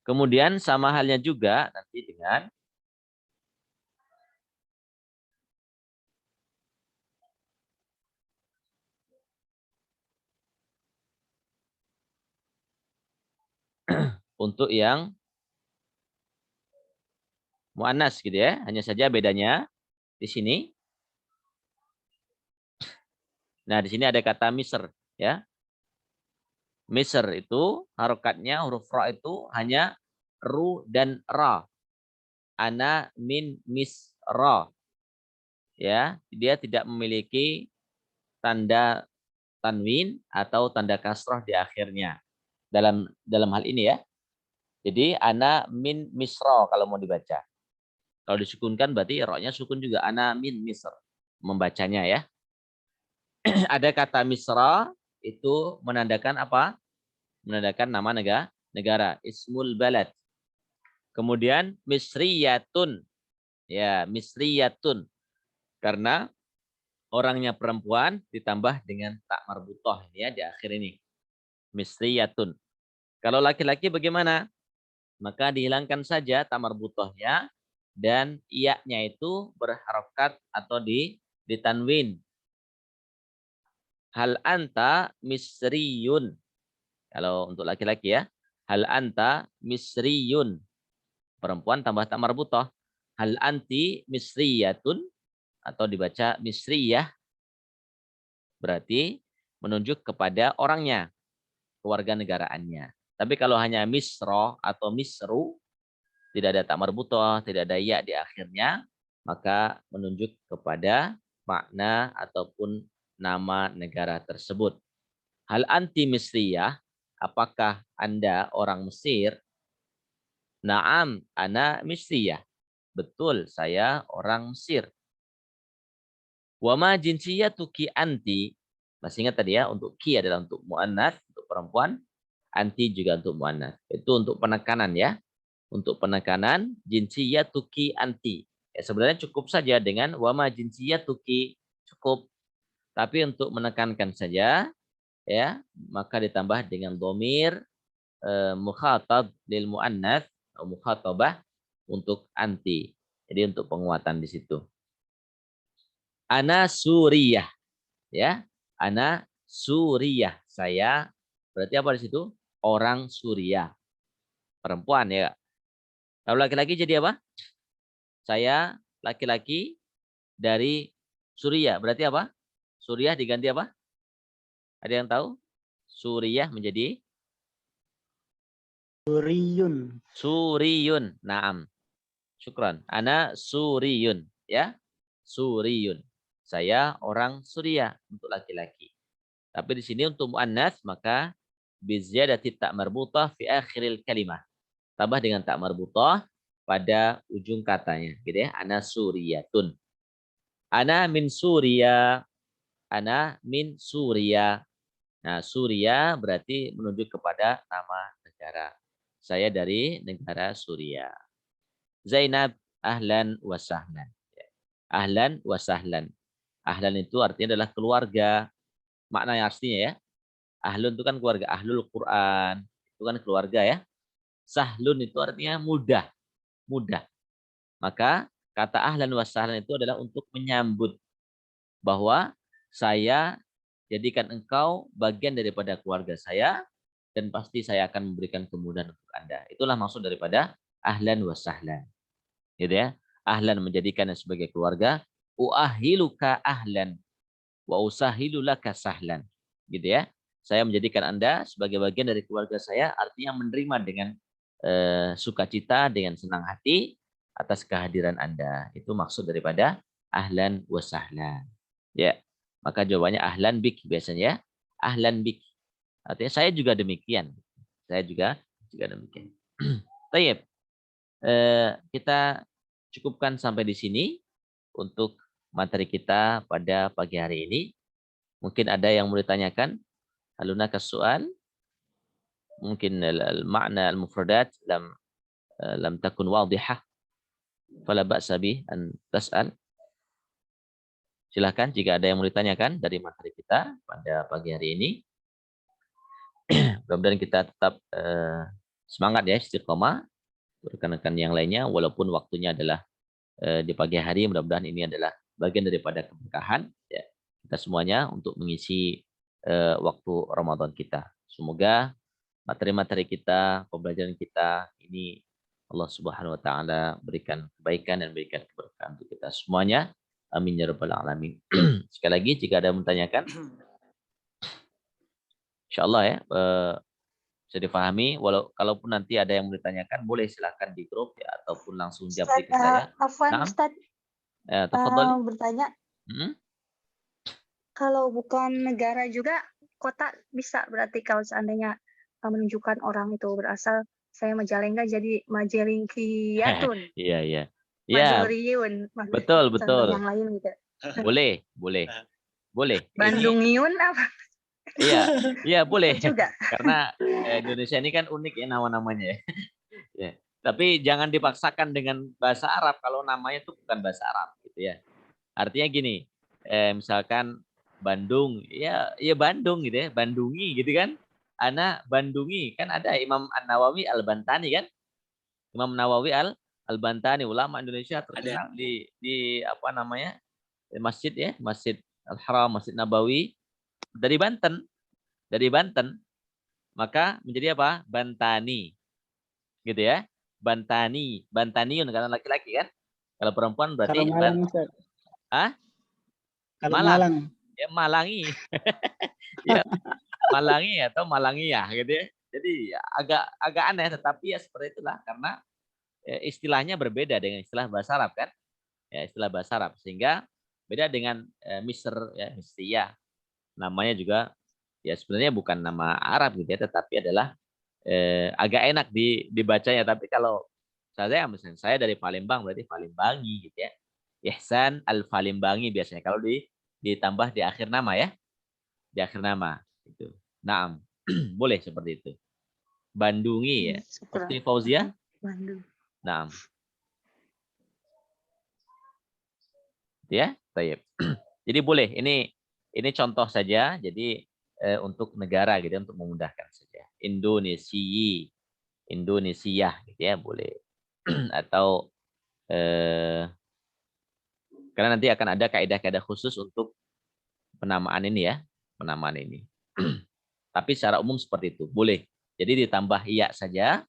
[SPEAKER 1] Kemudian sama halnya juga nanti dengan untuk yang muannas gitu ya. Hanya saja bedanya di sini. Nah, di sini ada kata Misr ya. Misr itu harokatnya huruf ra itu hanya ru dan ra. Ana min misra. Ya, dia tidak memiliki tanda tanwin atau tanda kasrah di akhirnya. Dalam hal ini ya. Jadi ana min misra kalau mau dibaca. Kalau disukunkan berarti ra-nya sukun juga, ana min misr membacanya ya. Ada kata misra itu menandakan apa? Menandakan nama negara, ismul balad. Kemudian misriyatun. Ya, misriyatun. Karena orangnya perempuan ditambah dengan tak marbutoh ya di akhir ini. Misriyatun. Kalau laki-laki bagaimana? Maka dihilangkan saja tak marbutohnya dan iya-nya itu berharokat atau ditanwin. Hal anta misriyun. Kalau untuk laki-laki ya. Hal anta misriyun. Perempuan tambah tak marbutoh. Hal anti misriyatun. Atau dibaca misriyah. Berarti menunjuk kepada orangnya. Kewarganegaraannya. Tapi kalau hanya misro atau misru. Tidak ada tak marbutoh. Tidak ada ya di akhirnya. Maka menunjuk kepada makna ataupun nama negara tersebut. Hal anti misriyah, apakah Anda orang Mesir? Naam, ana misriyah. Betul, saya orang Mesir. Wama jinsiyatuki anti. Masih ingat tadi ya, untuk ki adalah untuk mu'annas, untuk perempuan, anti juga untuk muannas. Itu untuk penekanan ya. Untuk penekanan jinsiyatuki anti. Ya, sebenarnya cukup saja dengan wama jinsiyatuki, cukup. Tapi untuk menekankan saja ya, maka ditambah dengan dhamir mukhatab lil muannats atau mukhatabah untuk anti. Jadi untuk penguatan di situ. Ana Suriyah ya. Ana Suriyah. Saya berarti apa di situ? Orang Suriah. Perempuan ya. Kalau laki-laki jadi apa? Saya laki-laki dari Suriah. Berarti apa? Suriah diganti apa? Ada yang tahu? Suriah menjadi
[SPEAKER 5] Suriyun.
[SPEAKER 1] Suriyun. Naam. Syukran. Ana Suriyun. Ya. Suriyun. Saya orang Suriah untuk laki-laki. Tapi di sini untuk muannats maka biziyadati ta marbutah fi akhiril kalimah. Tambah dengan tak marbutah pada ujung katanya, gitu ya. Ana Suriyatun. Ana min Suria. Ana min Suria. Nah, Suria berarti menunjuk kepada nama negara. Saya dari negara Suria. Zainab, ahlan wa sahlan. Ahlan wa sahlan. Ahlan itu artinya adalah keluarga. Makna yang artinya ya. Ahlun itu kan keluarga. Ahlul Quran. Itu kan keluarga ya. Sahlun itu artinya mudah. Mudah. Maka kata ahlan wa sahlan itu adalah untuk menyambut bahwa saya jadikan engkau bagian daripada keluarga saya dan pasti saya akan memberikan kemudahan untuk Anda. Itulah maksud daripada ahlan wa sahlan. Gitu ya. Ahlan menjadikannya sebagai keluarga, uahiluka ahlan wa usahilu laka sahlan. Gitu ya. Saya menjadikan Anda sebagai bagian dari keluarga saya, artinya menerima dengan sukacita, dengan senang hati atas kehadiran Anda. Itu maksud daripada ahlan wa sahlan. Ya. Maka jawabannya ahlan bik biasanya. Ahlan bik. Artinya saya juga demikian. Saya juga demikian. Baik. Kita cukupkan sampai di sini untuk materi kita pada pagi hari ini. Mungkin ada yang mau ditanyakan? Halunaka soal? Mungkin al-ma'na al-mufradat lam takun wadihah. Fala ba'sa bih an tas'al. Silakan jika ada yang mau ditanyakan dari materi kita pada pagi hari ini. Mudah-mudahan kita tetap semangat ya, istiqomah. Rekan-rekan yang lainnya, walaupun waktunya adalah di pagi hari, mudah-mudahan ini adalah bagian daripada keberkahan ya, kita semuanya untuk mengisi waktu Ramadan kita. Semoga materi-materi kita, pembelajaran kita ini Allah Subhanahu wa taala berikan kebaikan dan berikan keberkahan untuk kita semuanya. Amin ya rabbal alamin. Sekali lagi jika ada yang bertanyakan, insyaallah ya bisa difahami. Kalaupun nanti ada yang bertanyakan, boleh silakan di grup ya ataupun langsung japri ke saya.
[SPEAKER 4] Afwan Ustaz, bertanya. Kalau bukan negara juga kota bisa berarti kalau seandainya menunjukkan orang itu berasal saya Majalengka jadi Majelengkiyatun.
[SPEAKER 1] Iya, iya. Ya,
[SPEAKER 4] Majoriyun.
[SPEAKER 1] betul.
[SPEAKER 4] Yang lain gitu.
[SPEAKER 1] Boleh.
[SPEAKER 4] Bandungiun apa?
[SPEAKER 1] Iya boleh.
[SPEAKER 4] Juga.
[SPEAKER 1] Karena Indonesia ini kan unik ya nama-namanya ya. Ya. Tapi jangan dipaksakan dengan bahasa Arab kalau namanya itu bukan bahasa Arab gitu ya. Artinya gini, misalkan Bandung, ya Bandung gitu ya, Bandungi gitu kan. Ana Bandungi, kan ada Imam An-Nawawi Al-Bantani kan? Imam Nawawi Al-Bantani, ulama Indonesia terkenal di apa namanya? Masjid ya, Masjid Al-Haram, Masjid Nabawi dari Banten. Maka menjadi apa? Bantani. Gitu ya. Bantaniun karena laki-laki kan? Kalau perempuan berarti
[SPEAKER 5] Kalau Malang, Ustaz. Kalau Malang.
[SPEAKER 1] Ya Malangi. Ya, Malangi atau Malangiyah gitu ya. Jadi agak aneh tetapi ya seperti itulah karena istilahnya berbeda dengan istilah bahasa Arab kan? Ya, istilah bahasa Arab sehingga beda dengan Misr ya, Mistriyah. Namanya juga ya sebenarnya bukan nama Arab gitu ya, tetapi adalah agak enak dibacanya. Tapi kalau misalnya saya dari Palembang berarti Palembangi gitu ya. Ihsan Al-Palembangi biasanya kalau ditambah di akhir nama ya. Di akhir nama gitu. Naam. Boleh seperti itu. Bandungi ya.
[SPEAKER 4] Syukran.
[SPEAKER 1] Ukhti Fauzia?
[SPEAKER 4] Bandung.
[SPEAKER 1] Nah. Ya, baik. Jadi boleh. Ini contoh saja. Jadi untuk negara gitu ya, untuk memudahkan saja. Indonesia gitu ya, boleh. Atau karena nanti akan ada kaidah-kaidah khusus untuk penamaan ini ya, penamaan ini. Tapi secara umum seperti itu, boleh. Jadi ditambah iya saja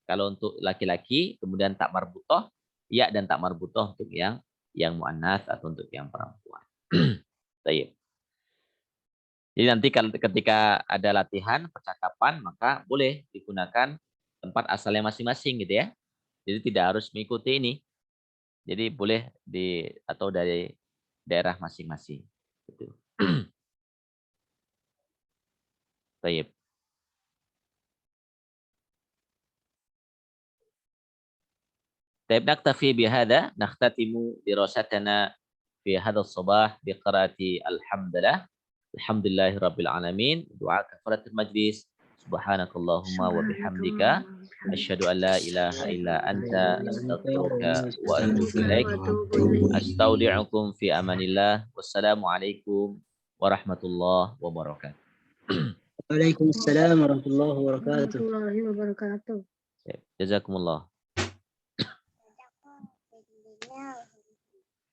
[SPEAKER 1] kalau untuk laki-laki, kemudian tak marbutoh, iya dan tak marbutoh untuk yang muannats atau untuk yang perempuan. Baik. Jadi nanti ketika ada latihan percakapan, maka boleh digunakan tempat asalnya masing-masing gitu ya. Jadi tidak harus mengikuti ini. Jadi boleh atau dari daerah masing-masing. Gitu. Baik. طيب نكتفي بهذا نختتم دراستنا في هذا الصباح بقراءة الحمد لله رب العالمين دعاء كفارة المجلس سبحانك اللهم وبحمدك أشهد أن لا إله إلا أنت أستغفرك وأتوب إليك أستودعكم في أمان الله والسلام عليكم ورحمة الله وبركاته.
[SPEAKER 5] وعليكم السلام ورحمة الله وبركاته.
[SPEAKER 4] Warahmatullahi wabarakatuh.
[SPEAKER 1] جزاكم الله.